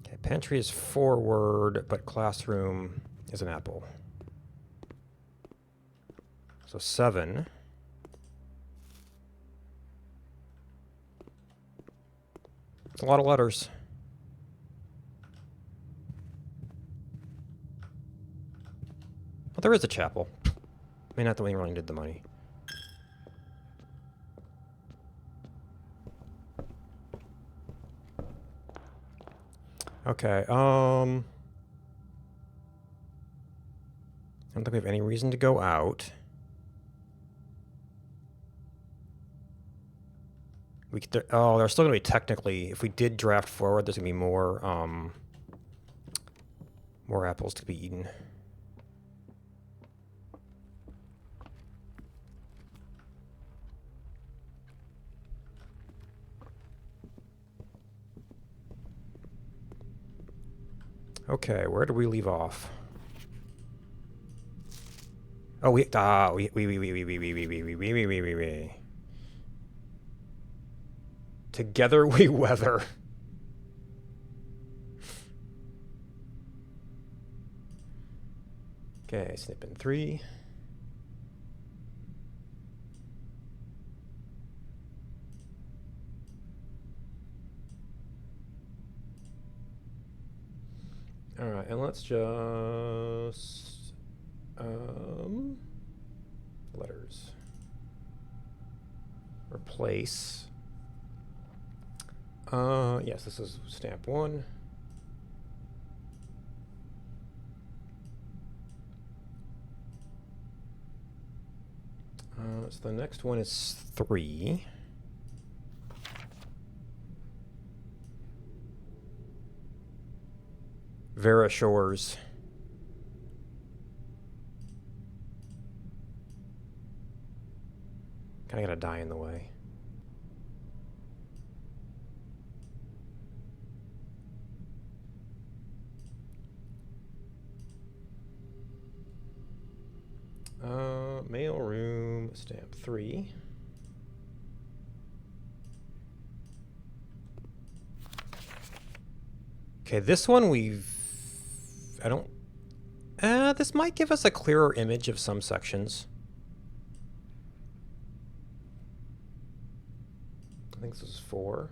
Okay, pantry is forward, but classroom is an apple. So 7. It's a lot of letters. Well, there is a chapel. I mean, not that we really need the money. Okay, I don't think we have any reason to go out. We could, oh, there's still going to be technically, if we did draft forward, there's going to be more apples to be eaten. Okay, where do we leave off? Oh, we Together we weather. Okay, snip in 3. All right, and let's just letters replace. Yes, this is stamp 1. So the next one is 3. Vera Shores. Kinda got a die in the way. Mailroom, stamp 3. Okay, this one I don't... this might give us a clearer image of some sections. I think this is 4.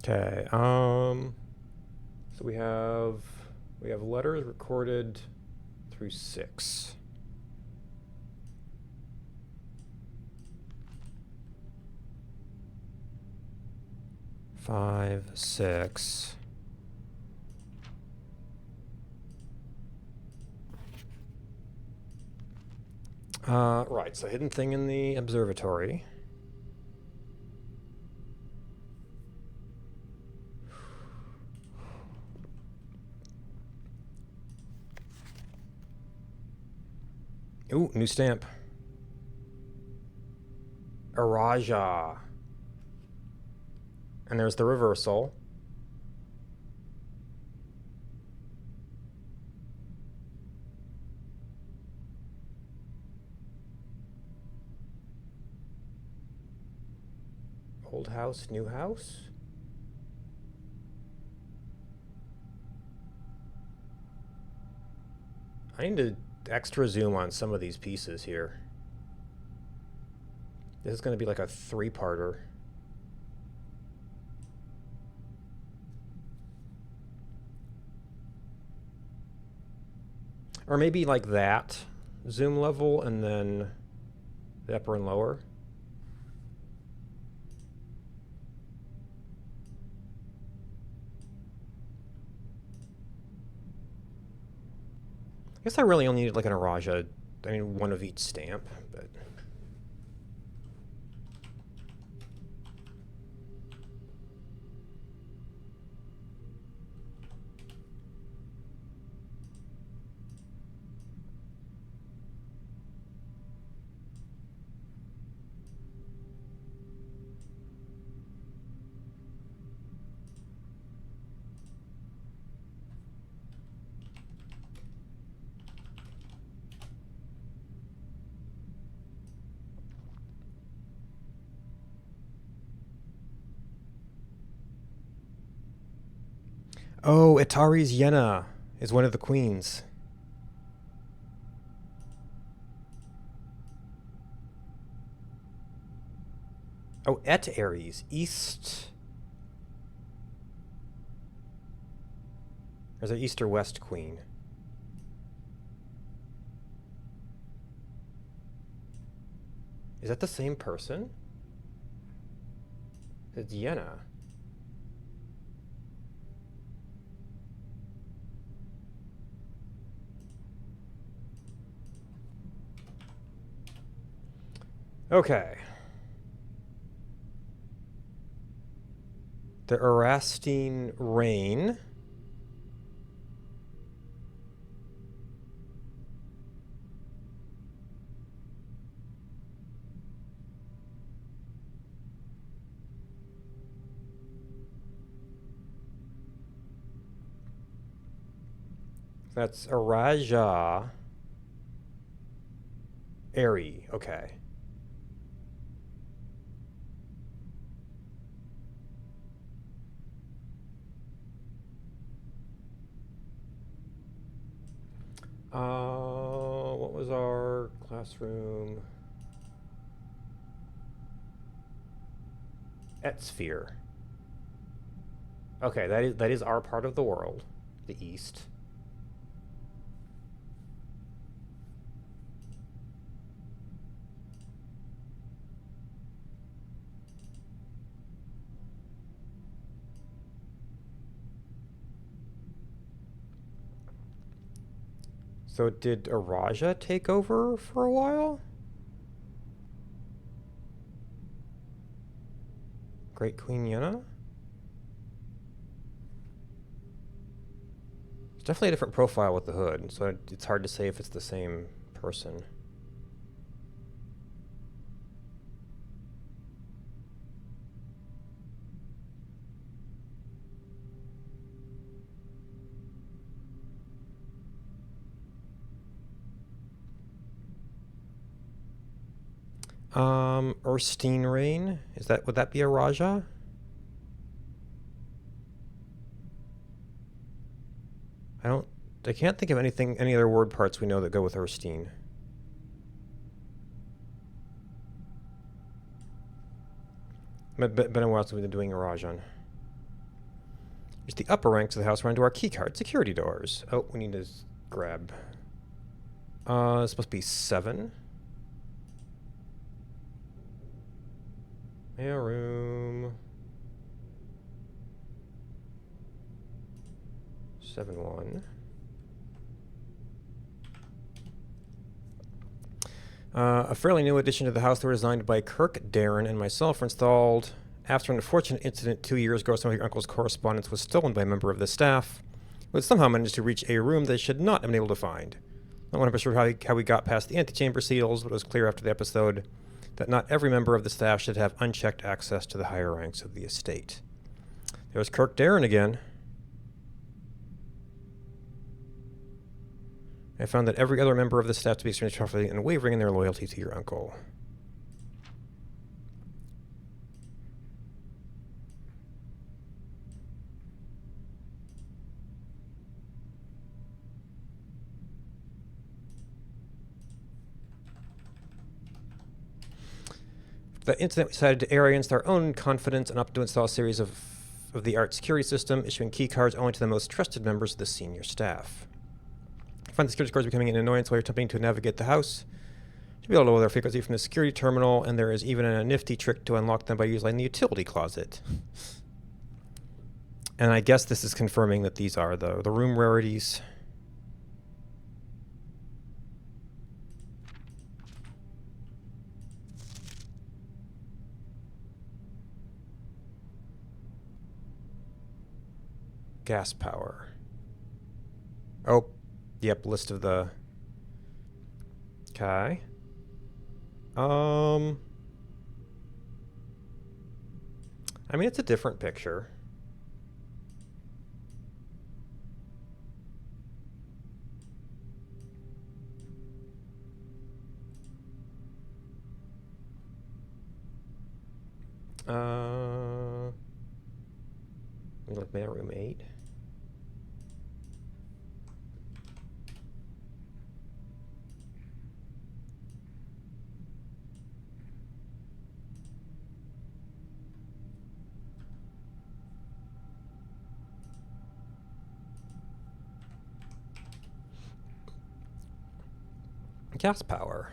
Okay, so we have letters recorded through 6. Five, 6. Right, so hidden thing in the observatory. Ooh, new stamp. Araja. And there's the reversal. Old house, new house. I need to extra zoom on some of these pieces here. This is going to be like a 3-parter. Or maybe like that zoom level and then the upper and lower. I guess I really only needed like an Araja. I mean, one of each stamp, but... Oh, Atari's Yenna is one of the queens. Oh, Et Aries, East. Or is it East or West Queen? Is that the same person? It's Yenna. Okay. The Erastine Rain. That's Araja. Airy, okay. What was our classroom? Etsphere. Okay, that is our part of the world, the East. So did Araja take over for a while? Great Queen Yenna? It's definitely a different profile with the hood, so it's hard to say if it's the same person. Erstein Rain? Would that be a Raja? I can't think of any other word parts we know that go with Erstein. Been a while since we've been doing a Rajan. Use the upper ranks of the house run to our keycard security doors. Oh, we need to grab. It's supposed to be 7. Mail room. 7-1. A fairly new addition to the house that were designed by Kirk, Darren, and myself were installed after an unfortunate incident 2 years ago. Some of your uncle's correspondence was stolen by a member of the staff, who had somehow managed to reach a room they should not have been able to find. Not 100% sure how we got past the antechamber seals, but it was clear after the episode that not every member of the staff should have unchecked access to the higher ranks of the estate. There's Kirk Darren again. I found that every other member of the staff to be extremely trustworthy and unwavering in their loyalty to your uncle. The incident, we decided to area against our own confidence and opted to install a series of the art security system, issuing key cards only to the most trusted members of the senior staff. I find the security cards becoming an annoyance while you're attempting to navigate the house. You'll be able to lower their frequency from the security terminal, and there is even a nifty trick to unlock them by using the utility closet. And I guess this is confirming that these are the room rarities. Gas power. Oh, yep, list of the... Okay. I mean, it's a different picture. Like mail room 8. Gas power.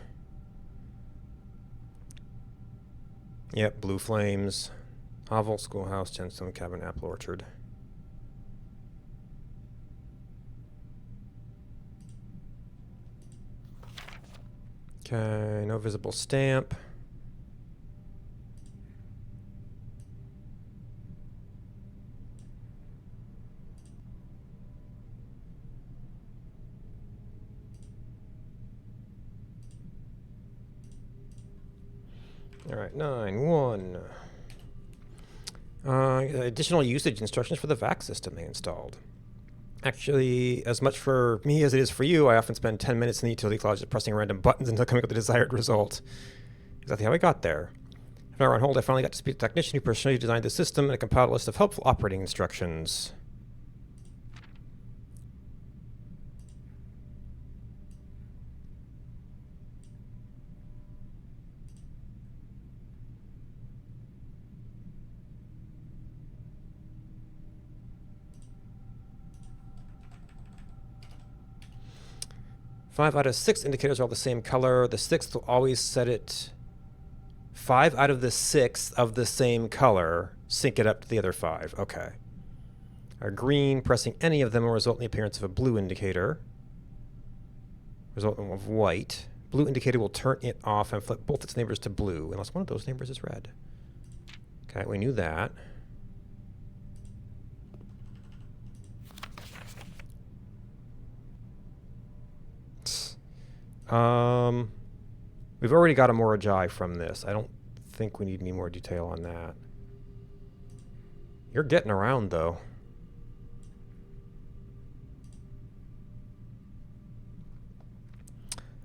Yep, Blue Flames. Hovel, Schoolhouse, Gemstone Cabin, Apple Orchard. Okay, no visible stamp. All right, 9-1. Additional usage instructions for the VAC system they installed. Actually, as much for me as it is for you, I often spend 10 minutes in the utility closet pressing random buttons until coming up with the desired result. Exactly how I got there. After I were on hold, I finally got to speak to the technician who personally designed the system and compiled a list of helpful operating instructions. Five out of 6 indicators are all the same color. The sixth will always set it 5 out of the 6 of the same color. Sync it up to the other 5. Okay. Green, pressing any of them will result in the appearance of a blue indicator. Result of white. Blue indicator will turn it off and flip both its neighbors to blue, unless one of those neighbors is red. Okay, we knew that. We've already got a Morajai from this. I don't think we need any more detail on that. You're getting around, though.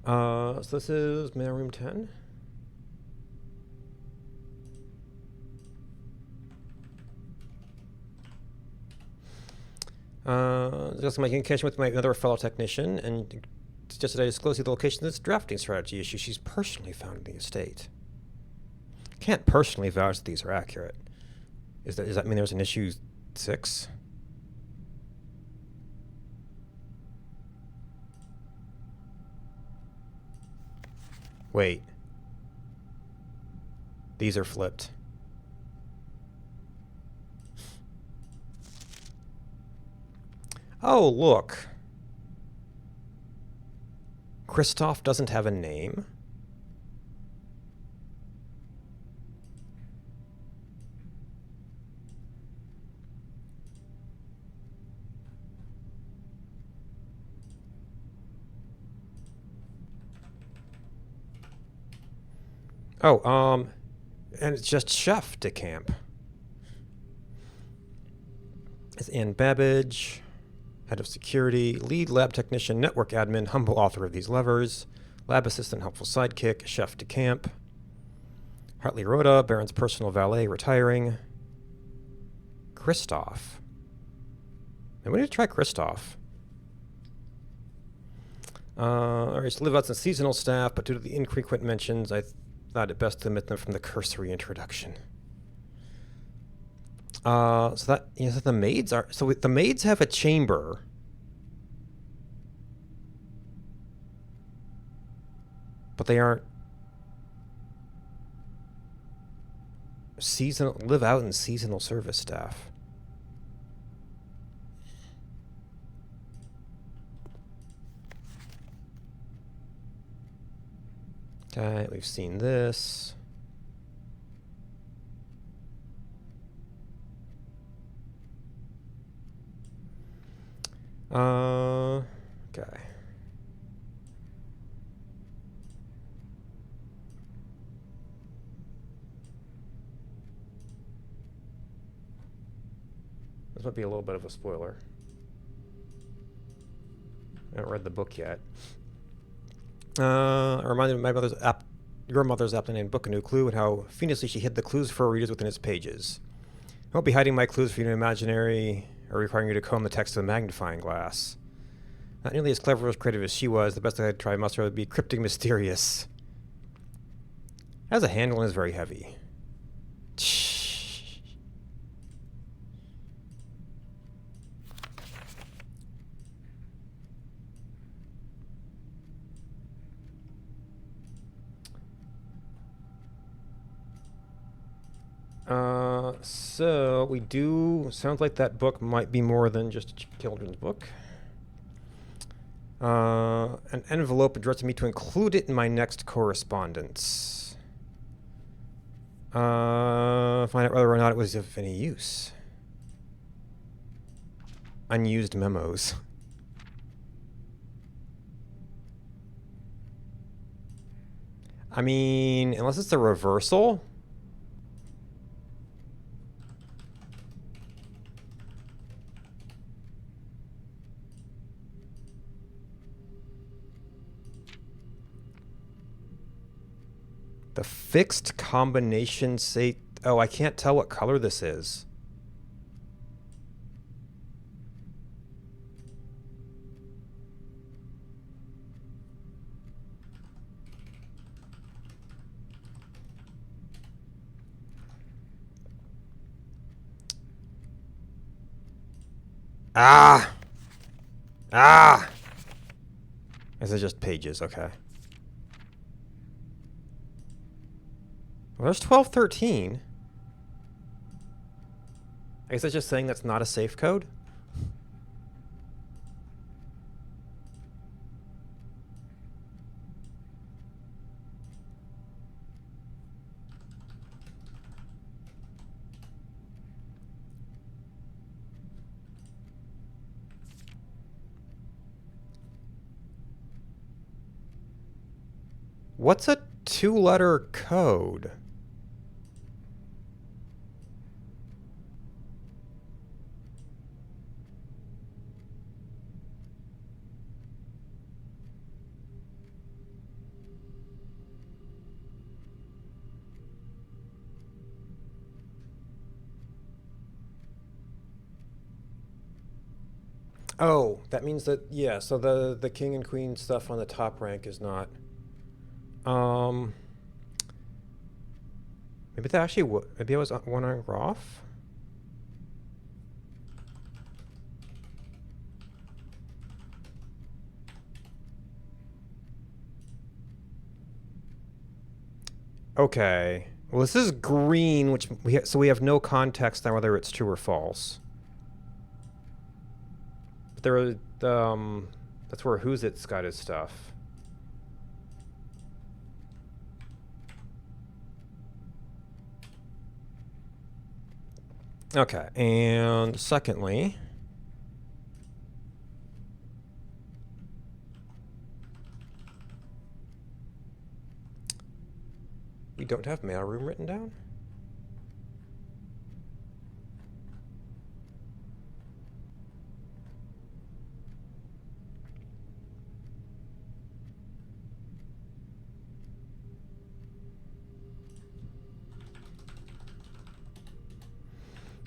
So this is mail room 10. Just my communication with another fellow technician, and suggested I disclose the location of this drafting strategy issue she's personally found in the estate. Can't personally vouch that these are accurate. Does that mean there's an issue 6? Wait. These are flipped. Oh, look. Kristoff doesn't have a name. Oh, and it's just Chef DeCamp. It's Ann Babbage, head of security, lead lab technician, network admin, humble author of these levers, lab assistant, helpful sidekick, Chef DeCamp, Hartley Rhoda, Baron's personal valet, retiring, Kristoff. And we need to try Kristoff. All right, so live out some seasonal staff, but due to the infrequent mentions, I thought it best to omit them from the cursory introduction. So that, you know, the maids are, so the maids have a chamber. But they aren't seasonal, live out in seasonal service staff. Okay, we've seen this. Okay. This might be a little bit of a spoiler. I haven't read the book yet. I reminded my mother's your mother's aptly named book, A New Clue, and how fiendishly she hid the clues for her readers within its pages. I won't be hiding my clues for you in imaginary or requiring you to comb the text with a magnifying glass. Not nearly as clever or as creative as she was, the best I could try must rather be cryptic mysterious. Has a handle and is very heavy. So we do, sounds like that book might be more than just a children's book. An envelope addressed me to include it in my next correspondence. Find out whether or not it was of any use. Unused memos. I mean, unless it's a reversal. The fixed combination say... Oh, I can't tell what color this is. Ah! Ah! Is it just pages? Okay. Well, there's 1213. I guess that's just saying that's not a safe code. What's a 2-letter code? Oh, that means that, yeah, so the king and queen stuff on the top rank is not. Maybe that actually, maybe I was one rank off? Okay. Well, this is green, which so we have no context on whether it's true or false. But there are, that's where Who's It's got his stuff. Okay, and secondly, we don't have mailroom written down?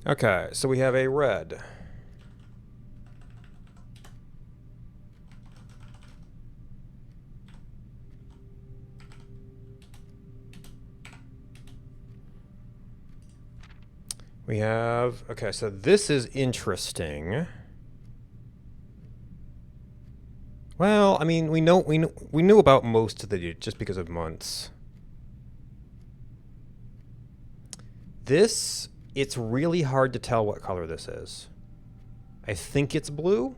Okay, so we have a red. We have, okay, so this is interesting. Well, I mean, we knew about most of the just because of months. This, it's really hard to tell what color this is. I think it's blue.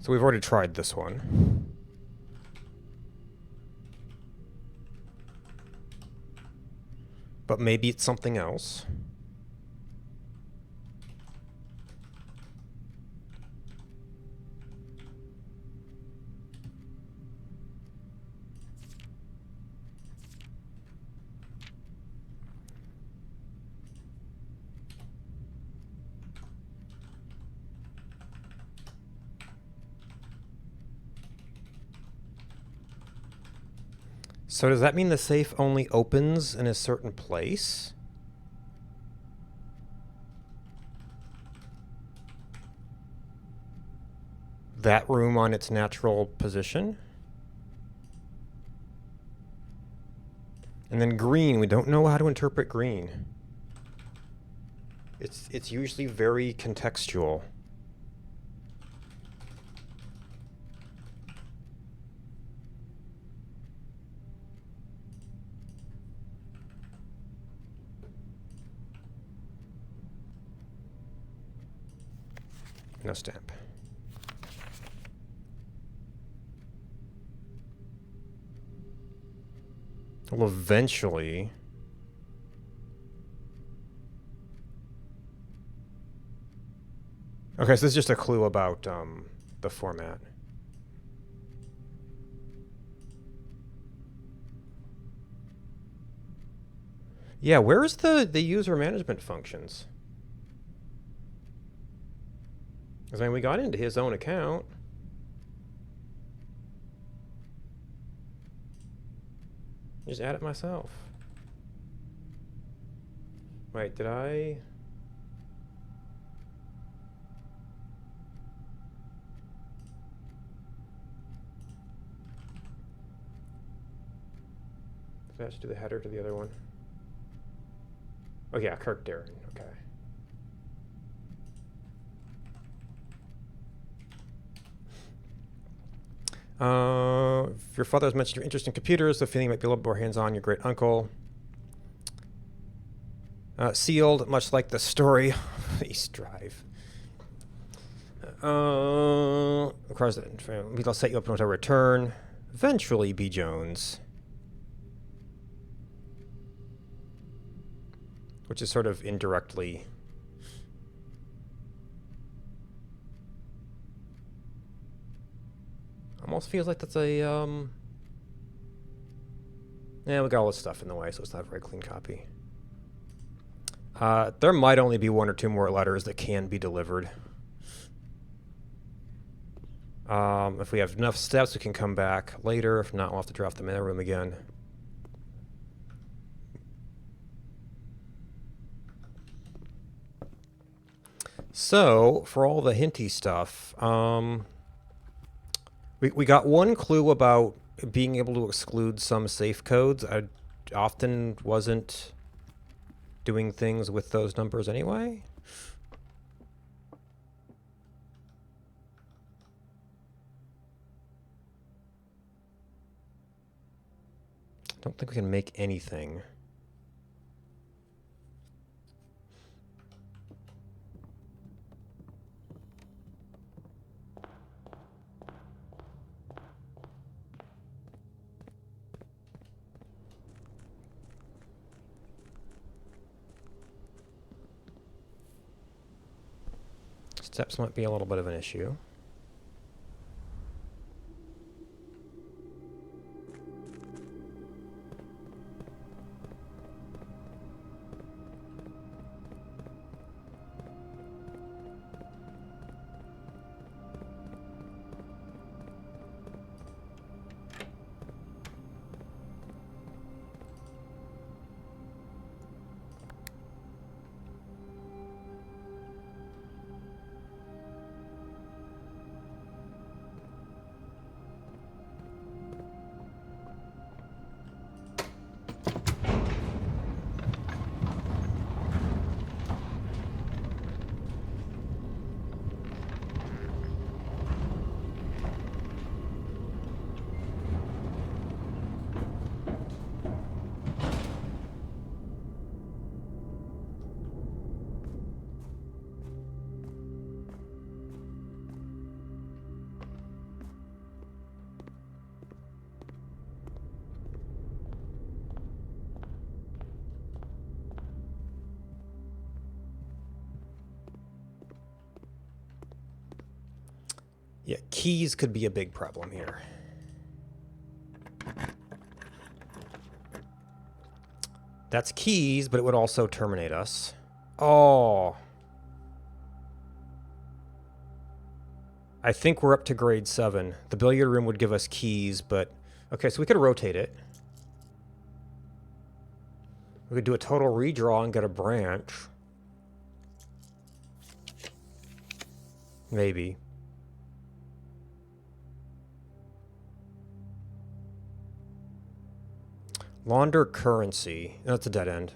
So we've already tried this one. But maybe it's something else. So does that mean the safe only opens in a certain place? That room on its natural position? And then green, we don't know how to interpret green. It's usually very contextual. No stamp. Well, eventually. Okay, so this is just a clue about the format. Yeah, where's the user management functions? Because I mean, we got into his own account. Just add it myself. Wait, did I? Did I have to do the header to the other one? Oh yeah, Kirk Darren. Okay. If your father has mentioned your interest in computers, the feeling might be a little more hands-on. Your great uncle. Sealed, much like the story of East Drive. Of course, I'll set you up once I return. Eventually, B. Jones. Which is sort of indirectly. Almost feels like that's a, yeah, we got all this stuff in the way, so it's not a very clean copy. There might only be one or two more letters that can be delivered. If we have enough steps, we can come back later. If not, we'll have to draft them in the room again. So, for all the hinty stuff, we got one clue about being able to exclude some safe codes. I often wasn't doing things with those numbers anyway. Don't think we can make anything. Steps might be a little bit of an issue. Yeah, keys could be a big problem here. That's keys, but it would also terminate us. Oh. I think we're up to grade 7. The billiard room would give us keys, but... Okay, so we could rotate it. We could do a total redraw and get a branch. Maybe. Launder currency. That's a dead end.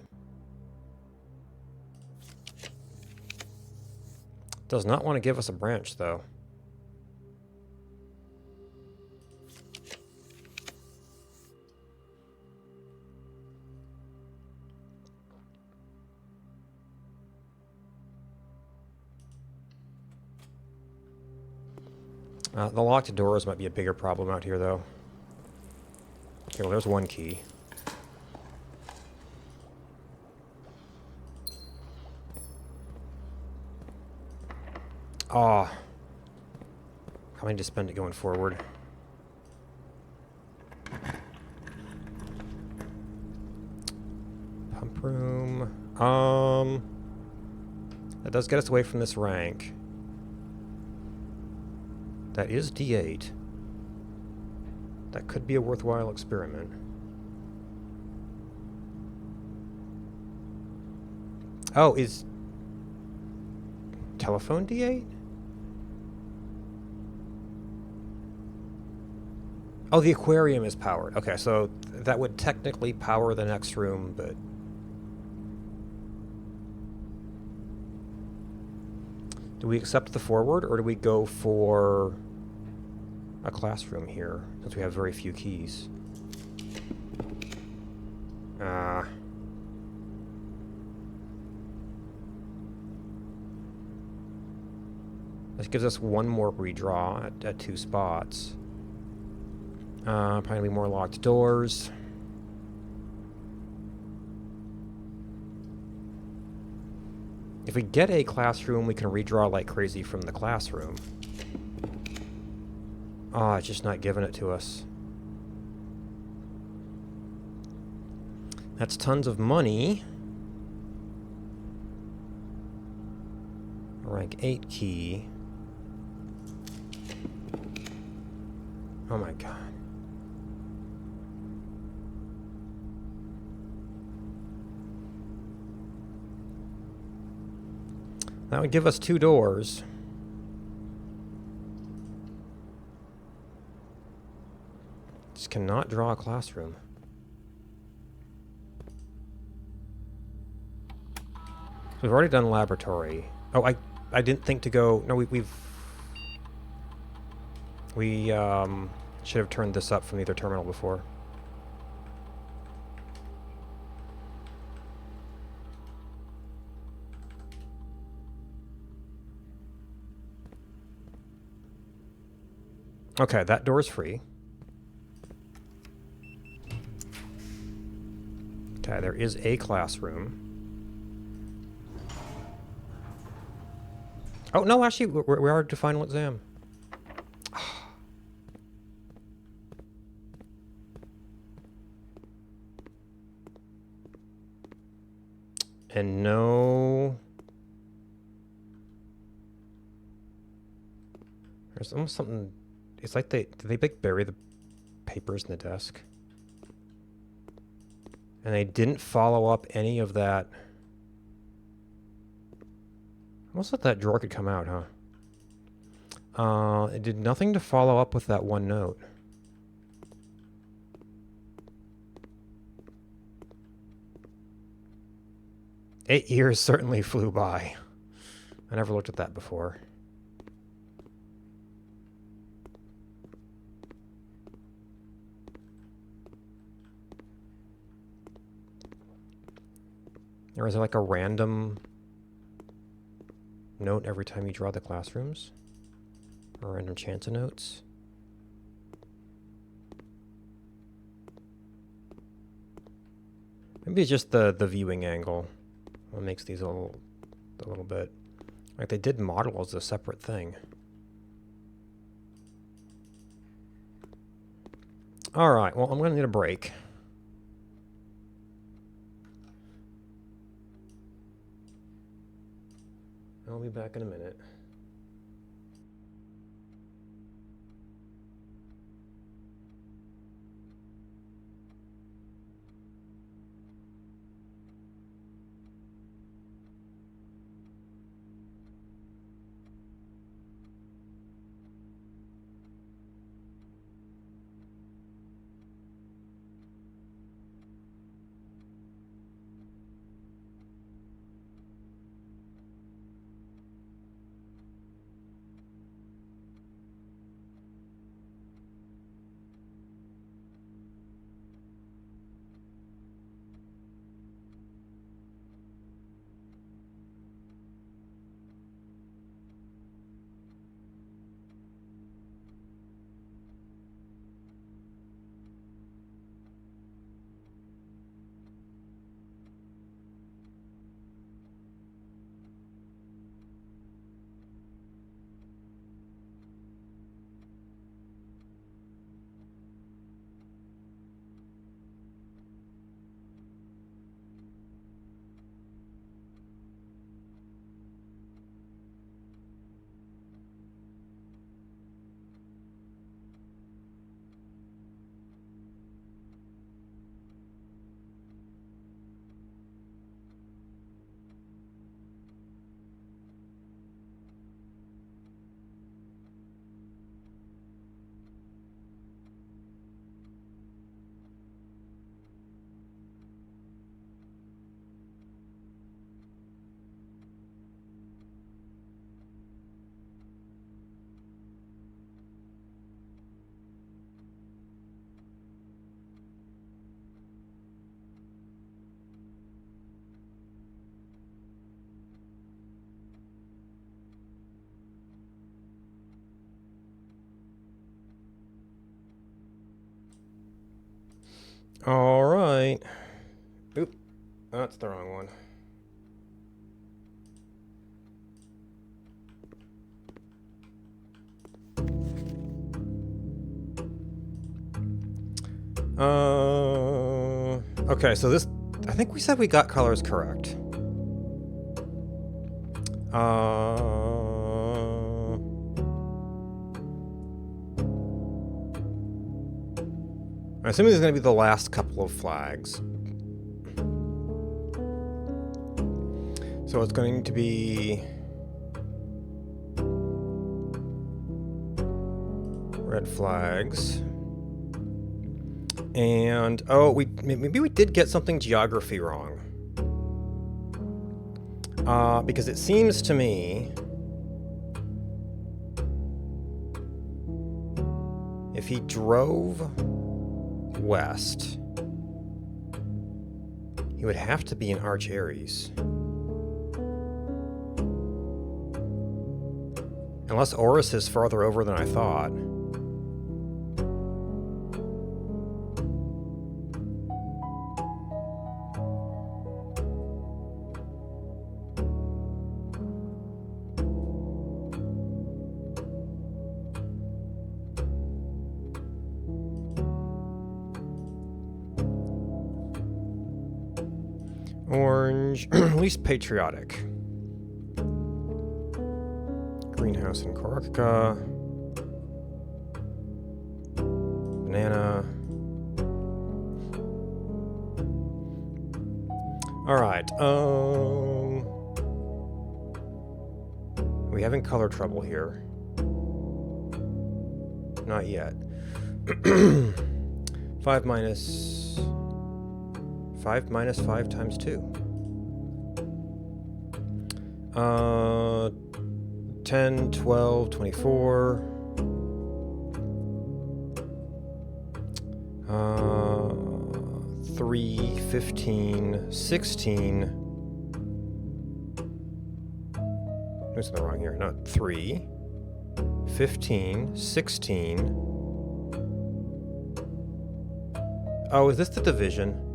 Does not want to give us a branch, though. The locked doors might be a bigger problem out here, though. Okay, well, there's one key. Ah. How many to spend it going forward? Pump room. That does get us away from this rank. That is D8. That could be a worthwhile experiment. Oh, is telephone D8? Oh, the aquarium is powered. Okay, so that would technically power the next room, but... Do we accept the forward, or do we go for a classroom here, since we have very few keys? This gives us one more redraw at 2 spots. Probably more locked doors. If we get a classroom, we can redraw like crazy from the classroom. Ah, it's just not giving it to us. That's tons of money. Rank 8 key. Oh my god. That would give us 2 doors. Just cannot draw a classroom. We've already done laboratory. Oh, I didn't think to go... No, we should have turned this up from the other terminal before. Okay, that door's free. Okay, there is a classroom. Oh, no, actually, we are to final exam. And no... There's almost something... It's like did they bury the papers in the desk? And they didn't follow up any of that... Almost thought that drawer could come out, huh? It did nothing to follow up with that one note. Eight years certainly flew by. I never looked at that before. Or is there like a random note every time you draw the classrooms? Or random chance of notes? Maybe it's just the viewing angle. What makes these a little bit... Like, they did model as a separate thing. Alright, well, I'm going to need a break. I'll be back in a minute. All right. Oop, that's the wrong one. Okay, so this, I think we said we got colors correct. I'm assuming this is going to be the last couple of flags. So it's going to be red flags. And oh, maybe we did get something geography wrong. Because it seems to me if he drove west, he would have to be in Arch Aries. Unless Oris is farther over than I thought. Orange, least patriotic. Greenhouse in Koraka. Banana. Alright, we having color trouble here? Not yet. 5 minus 5 times 2. 10, 12, 24. 3, 15, 16. There's something wrong here. Not 3, 15, 16. Oh, is this the division?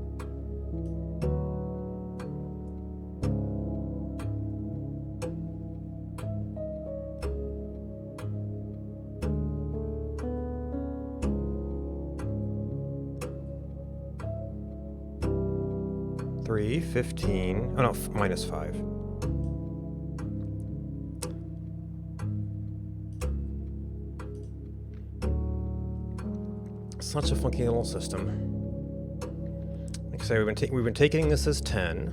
Three, 15. Oh no, minus 5. Such a funky little system. Like I say, we've been taking this as 10,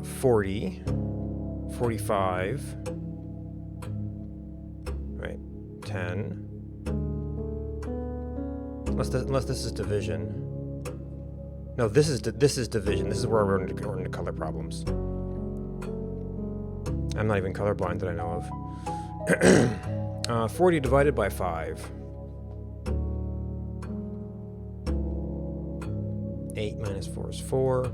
40, 45, right? 10. Unless this is division. No, this is division. This is where we're into color problems. I'm not even colorblind that I know of. 40 divided by 5. 8 minus 4 is 4.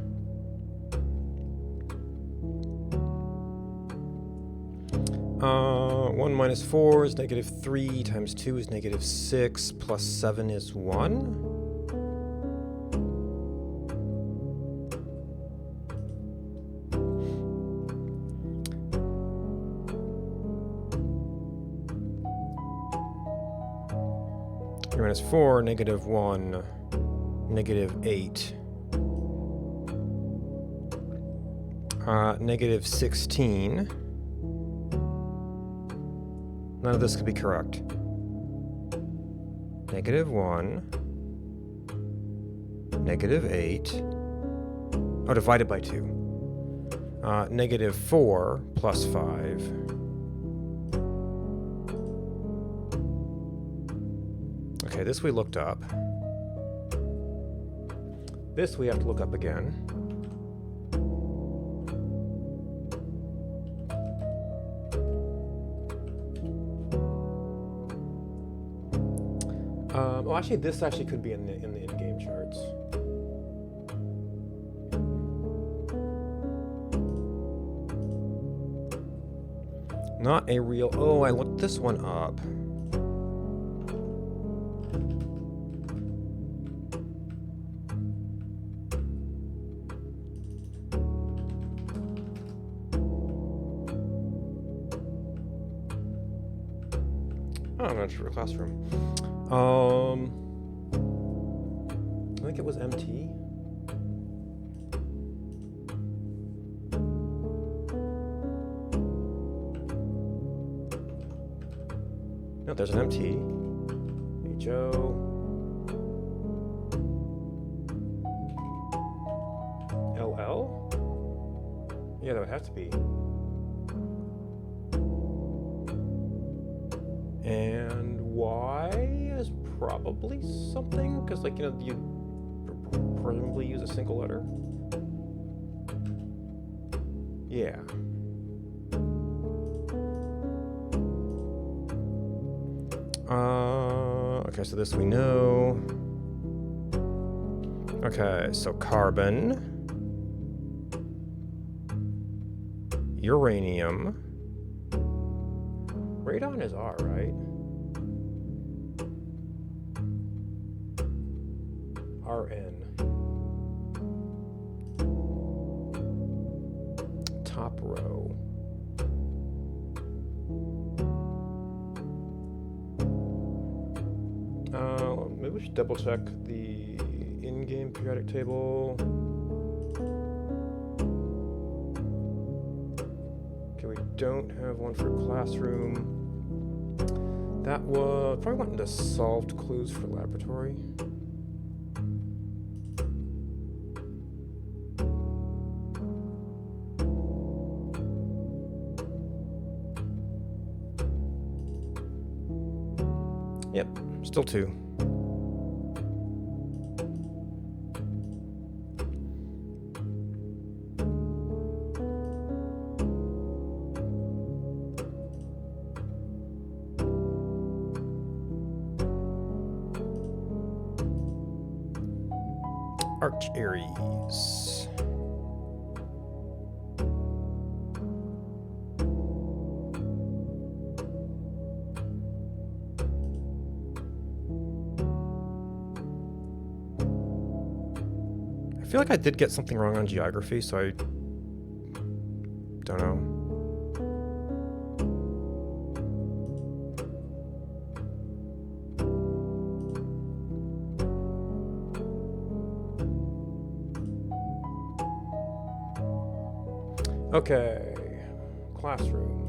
1 minus 4 is negative 3 times 2 is negative 6 plus 7 is 1. Minus 4, negative 1, negative 8, negative 16. None of this could be correct. Negative 1, negative 8, oh, divided by 2. Negative 4 plus 5. Okay, this we looked up. This we have to look up again. Well, actually, this actually could be in the in-game charts. Not a real. Oh, I looked this one up. Oh, I'm not sure. Classroom. I think it was MT. No, there's an MT. HO. LL? Yeah, that would have to be. And Y is probably something, because, like, you know, you presumably use a single letter. Yeah. Okay, so this we know. Okay, so carbon, uranium, radon is R, right? RN. Top row. Maybe we should double check the in-game periodic table. Okay, we don't have one for classroom. That was probably went into solved clues for laboratory. Yep, still 2. Arch Aries. I feel like I did get something wrong on geography, so I don't know. Okay, classroom.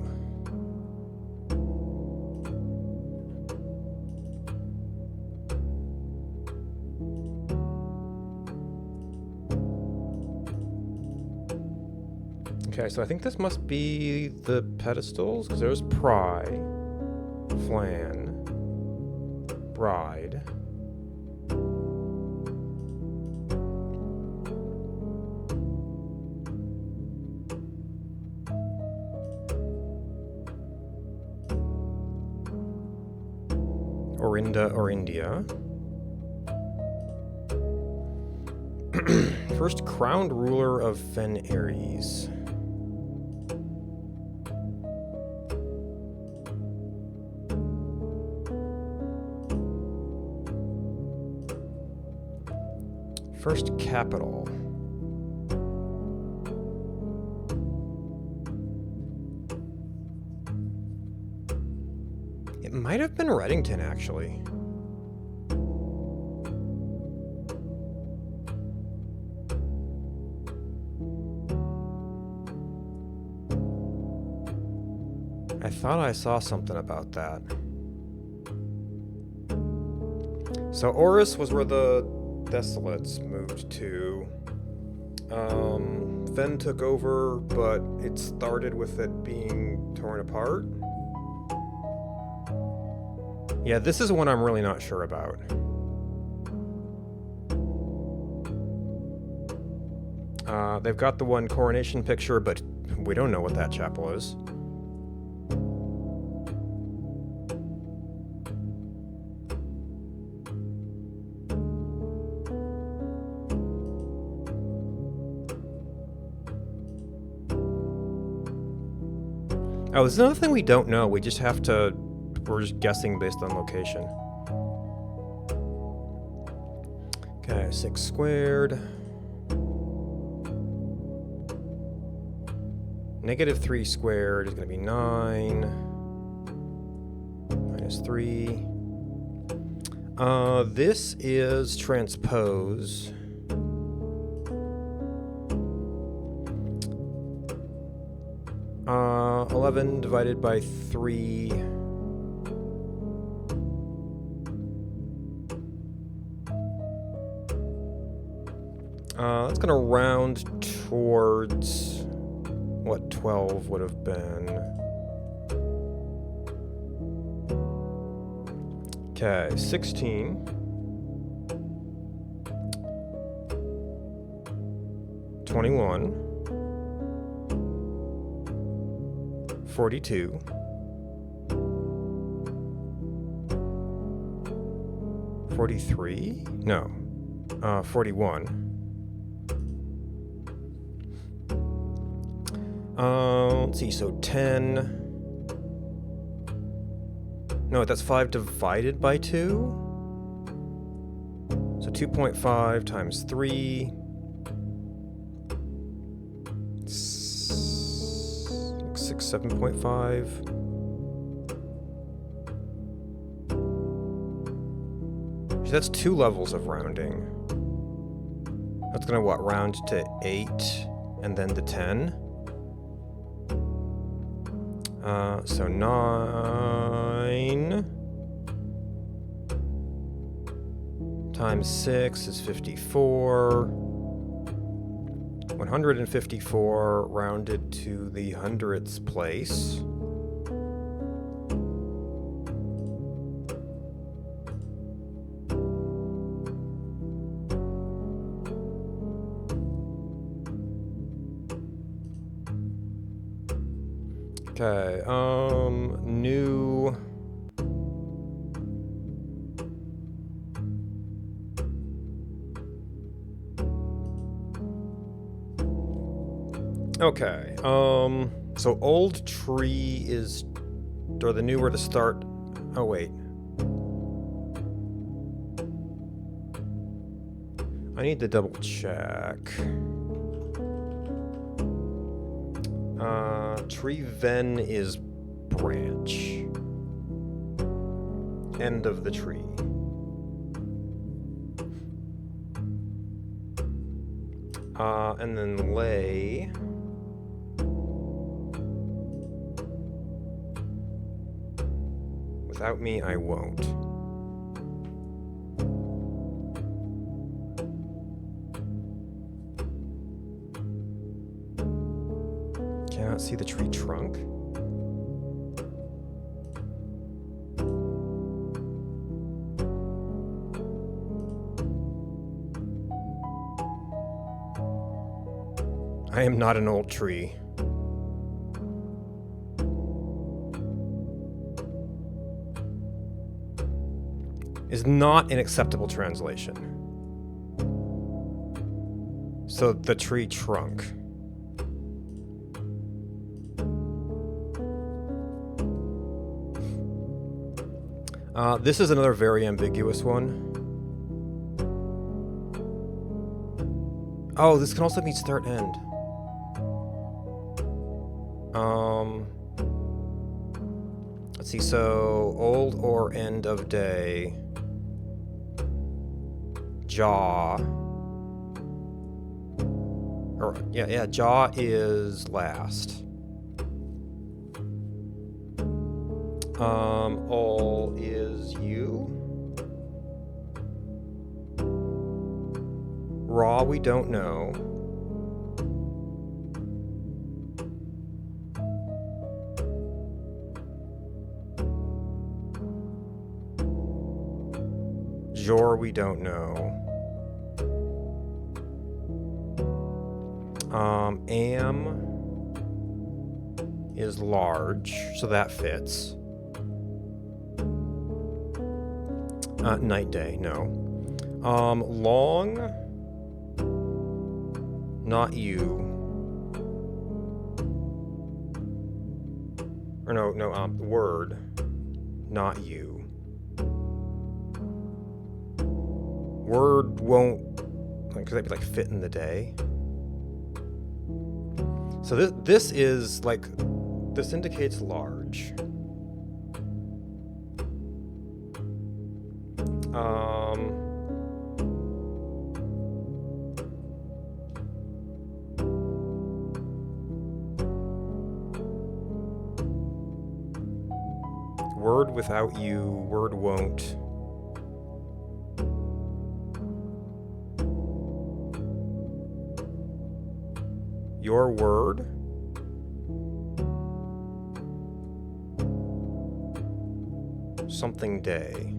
Okay, so I think this must be the pedestals, because there's pry, flan, bride. Orinda or India. First crowned ruler of Fen Aries. First capital. It might have been Reddington, actually. I thought I saw something about that. So Oris was where the Desolates moved to. Fen took over, but it started with it being torn apart. Yeah, this is one I'm really not sure about. They've got the one coronation picture, but we don't know what that chapel is. Oh, there's another thing we don't know. We're just guessing based on location. Okay, 6 squared. -3 squared is going to be 9. times 3. This is transpose. Uh, 11 divided by 3. That's gonna round towards what 12 would have been. Okay, 16. 21. 42. 43? No. 41. Let's see, so 10. No, that's 5 divided by 2. So 2.5 times 3. 6, 7.5. That's 2 levels of rounding. That's gonna what, round to 8 and then to 10? So 9 times 6 is 54. 154 rounded to the hundredths place. Okay, new. Okay, so old tree is, or the new where to start. Oh, wait. I need to double check. Tree ven is branch. End of the tree. And then lay. Without me, I won't. Cannot see the tree trunk. I am not an old tree. Is not an acceptable translation. So the tree trunk. This is another very ambiguous one. Oh, this can also be start end. Let's see, so old or end of day. Jaw. Or, yeah, jaw is last. All is you. Raw, we don't know. Jor, we don't know. Am is large, so that fits. Night day, no. Long, not you. Or no, word, not you. Word won't, like, could that be like fit in the day? So this is like, this indicates large. Word without you, word won't. Your word? Something day.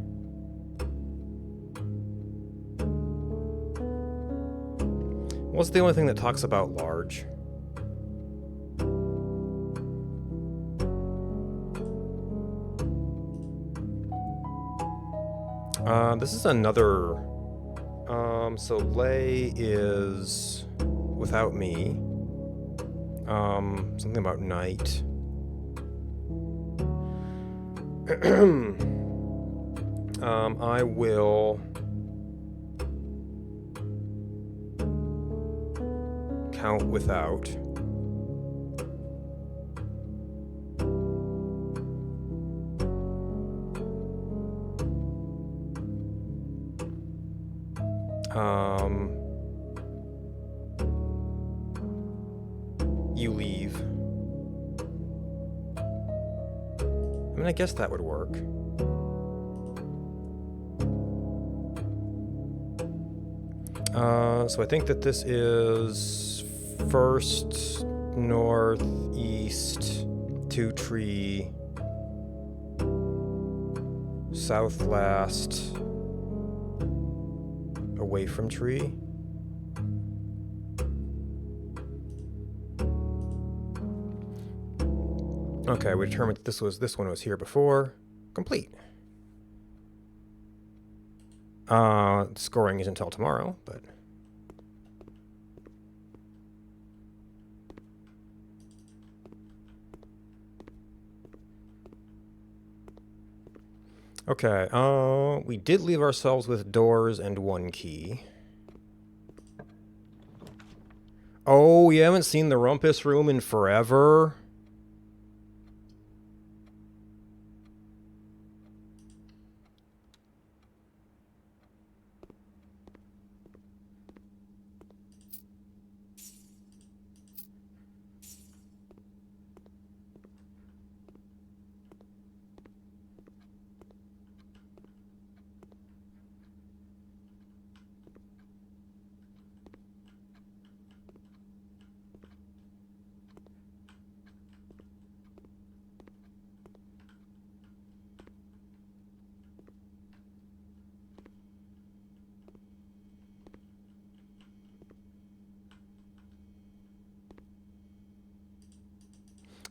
What's the only thing that talks about large? This is another. So lay is without me. Something about night. I will count without. You leave. I mean, I guess that would work. So I think that this is first, north, east, to tree, south last, away from tree. Okay, we determined that this one was here before. Complete. Scoring isn't until tomorrow, but okay, we did leave ourselves with doors and one key. Oh, you haven't seen the Rumpus Room in forever?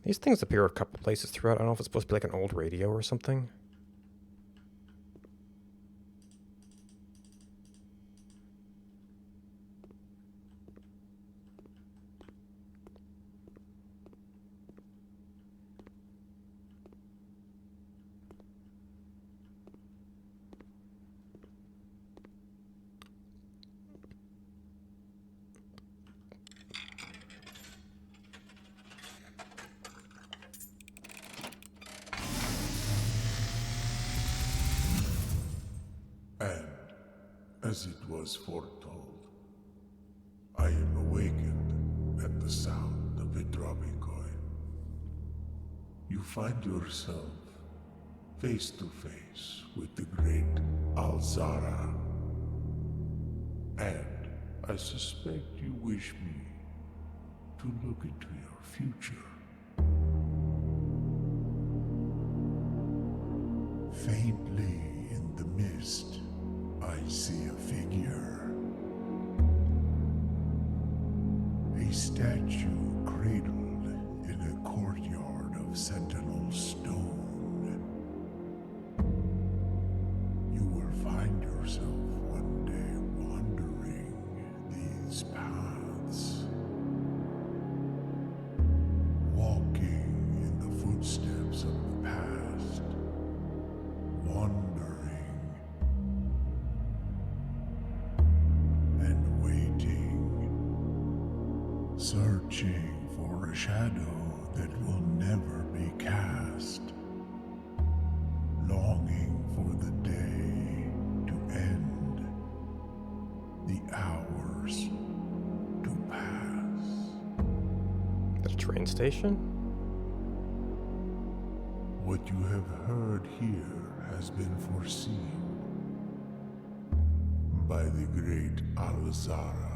These things appear a couple places throughout. I don't know if it's supposed to be like an old radio or something. And, as it was foretold, I am awakened at the sound of a dropping coin. You find yourself face to face with the great Alzara. And I suspect you wish me to look into your future. Faintly in the mist, I see a figure. A statue cradled in a courtyard of sentinel stone. You will find yourself one day wandering these paths, walking in the footsteps of the past, wandering and waiting, searching for a shadow that will never be cast, longing for the day to the hours to pass. At a train station? What you have heard here has been foreseen by the great Alzara.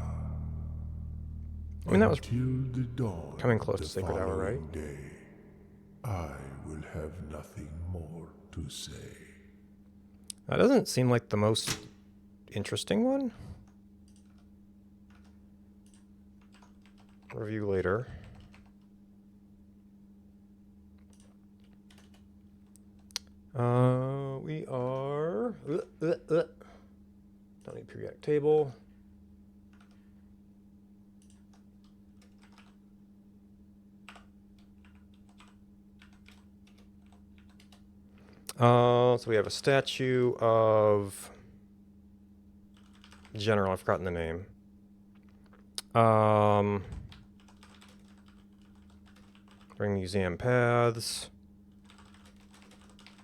I mean, that was Until the dawn coming close of to the Sacred Hour, right? following day, I will have nothing more to say. That doesn't seem like the most interesting one. Review later. We are... Don't need periodic table. So we have a statue of General. I've forgotten the name. Bring museum paths.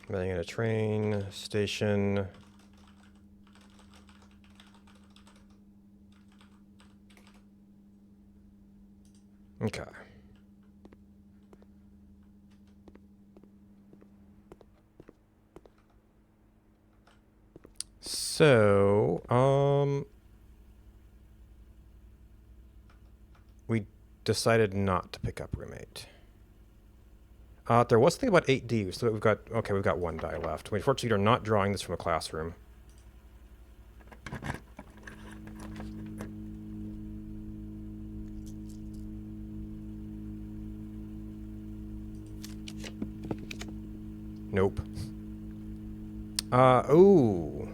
Building in a train station. Okay. So, we decided not to pick up roommate. There was something about 8D, so we've got one die left. We unfortunately are not drawing this from a classroom. Nope. Ooh.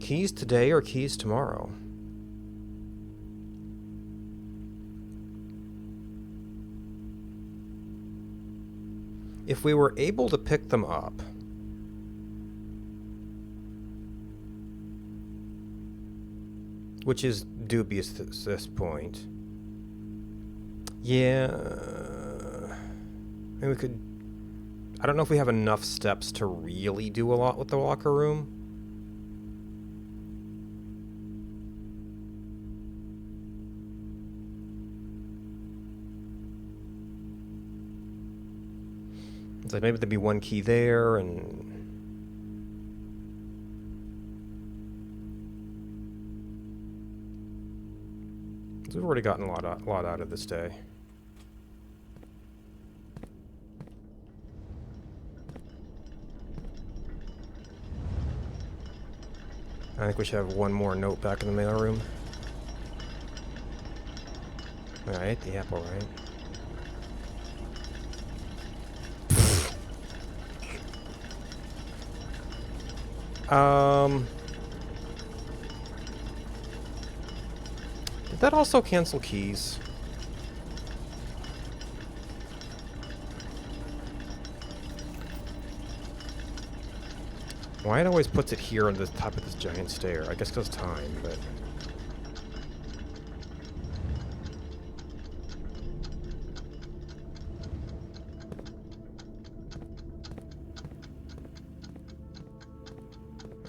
Keys today or keys tomorrow? If we were able to pick them up, which is dubious at this point. Yeah. Maybe we could... I don't know if we have enough steps to really do a lot with the locker room. It's like maybe there'd be one key there and... So we've already gotten a lot out of this day. I think we should have one more note back in the mail room. I ate the apple, right? Did that also cancel keys? Why it always puts it here on the top of this giant stair? I guess because time, but...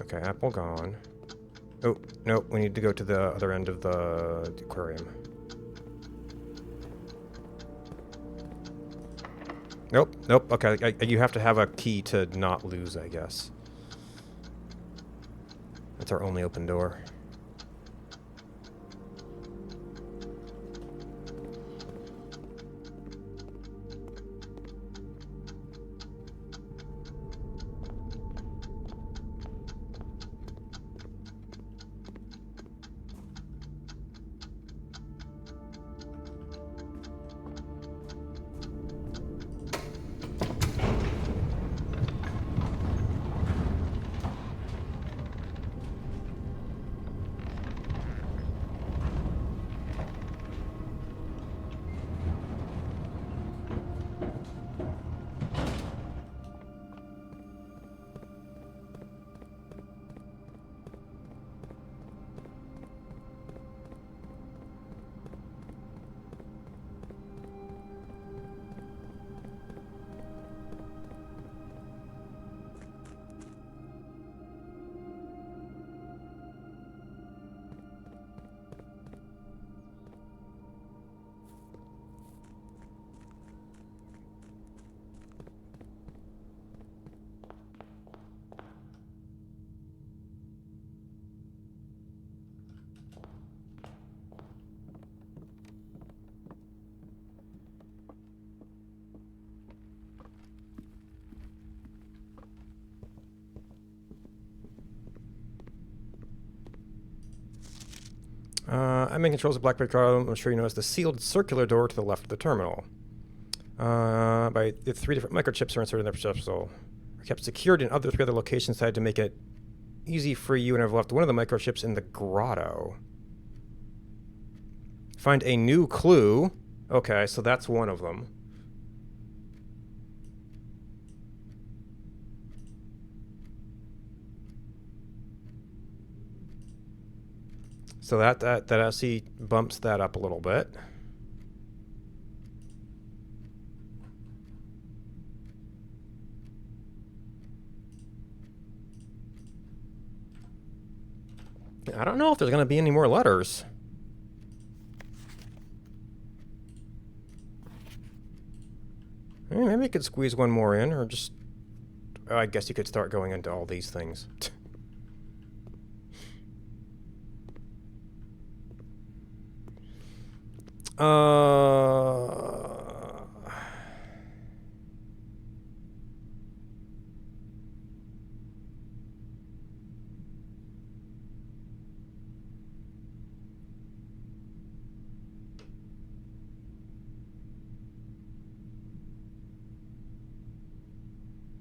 Okay, apple gone. Oh, nope, we need to go to the other end of the aquarium. Nope, nope, okay, you have to have a key to not lose, I guess. That's our only open door. Admin controls the Blackbird Cloud. I'm sure you noticed the sealed circular door to the left of the terminal. By the 3 different microchips are inserted in the capsule. Are kept secured in 3 other locations to make it easy for you, and I've left one of the microchips in the grotto. Find a new clue. Okay, so that's one of them. So that SE bumps that up a little bit. I don't know if there's going to be any more letters. Maybe I could squeeze one more in, or just... I guess you could start going into all these things.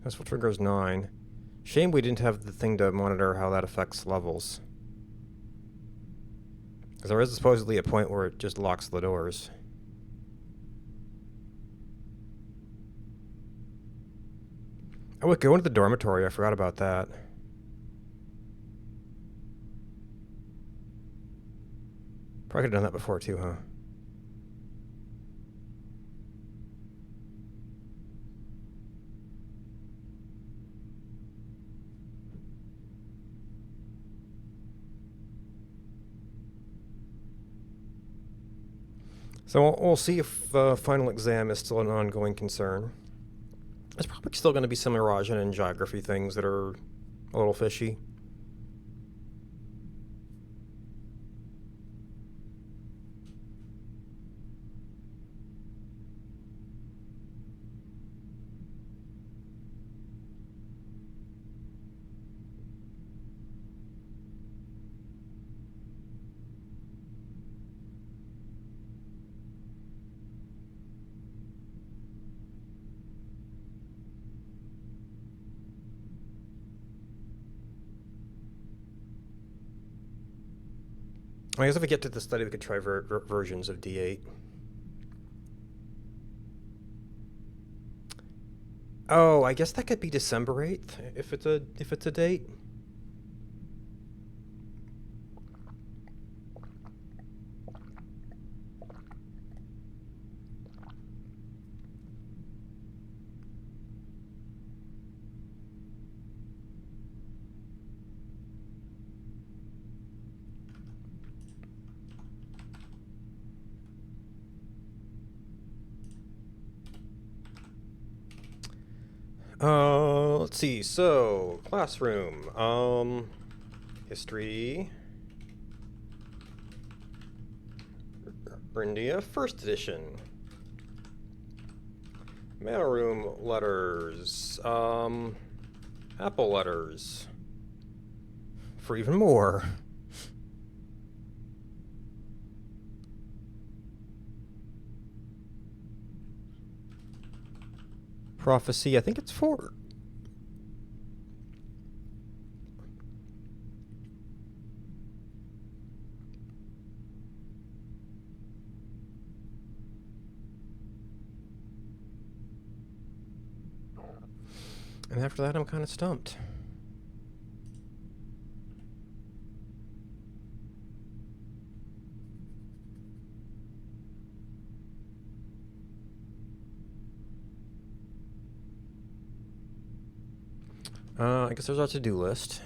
That's what triggers 9. Shame we didn't have the thing to monitor how that affects levels. Because there is supposedly a point where it just locks the doors. Oh, wait, go into the dormitory. I forgot about that. Probably could have done that before too, huh? So we'll see if the final exam is still an ongoing concern. There's probably still going to be some erosion and geography things that are a little fishy. I guess if we get to the study, we could try versions of D8. Oh, I guess that could be December 8th if it's a date. Let's see. So, classroom. History. Brindia, first edition. Mailroom letters. Apple letters. For even more. Prophecy, I think it's 4. And after that, I'm kind of stumped. I guess there's our to-do list.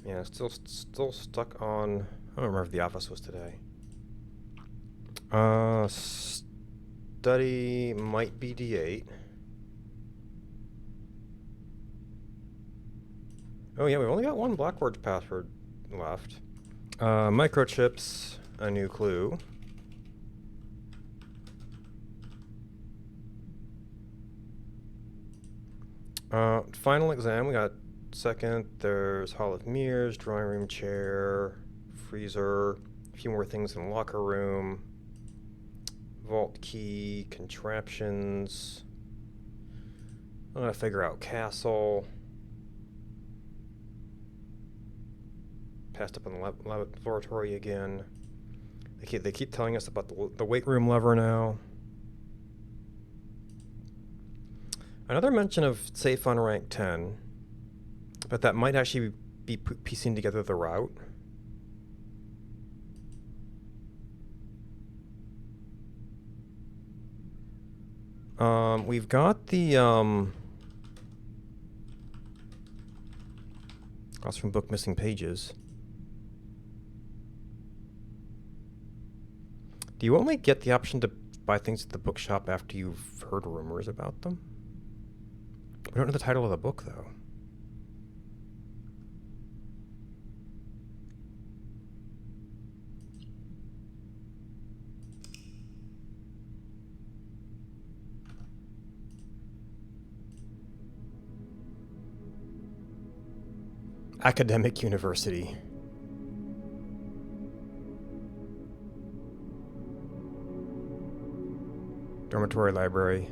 Yeah, still stuck on... I don't remember if the office was today. Study might be D8. Oh yeah, we've only got one Blackboard password left. Microchips, a new clue. Final exam. We got second. There's Hall of Mirrors, drawing room chair, freezer, a few more things in the locker room, vault key, contraptions. I'm gonna figure out castle. Passed up in the laboratory again. They keep telling us about the weight room lever now. Another mention of safe on rank 10, but that might actually be piecing together the route. We've got the lost from book missing pages. Do you only get the option to buy things at the bookshop after you've heard rumors about them? We don't know the title of the book, though. Academic University. Dormitory library.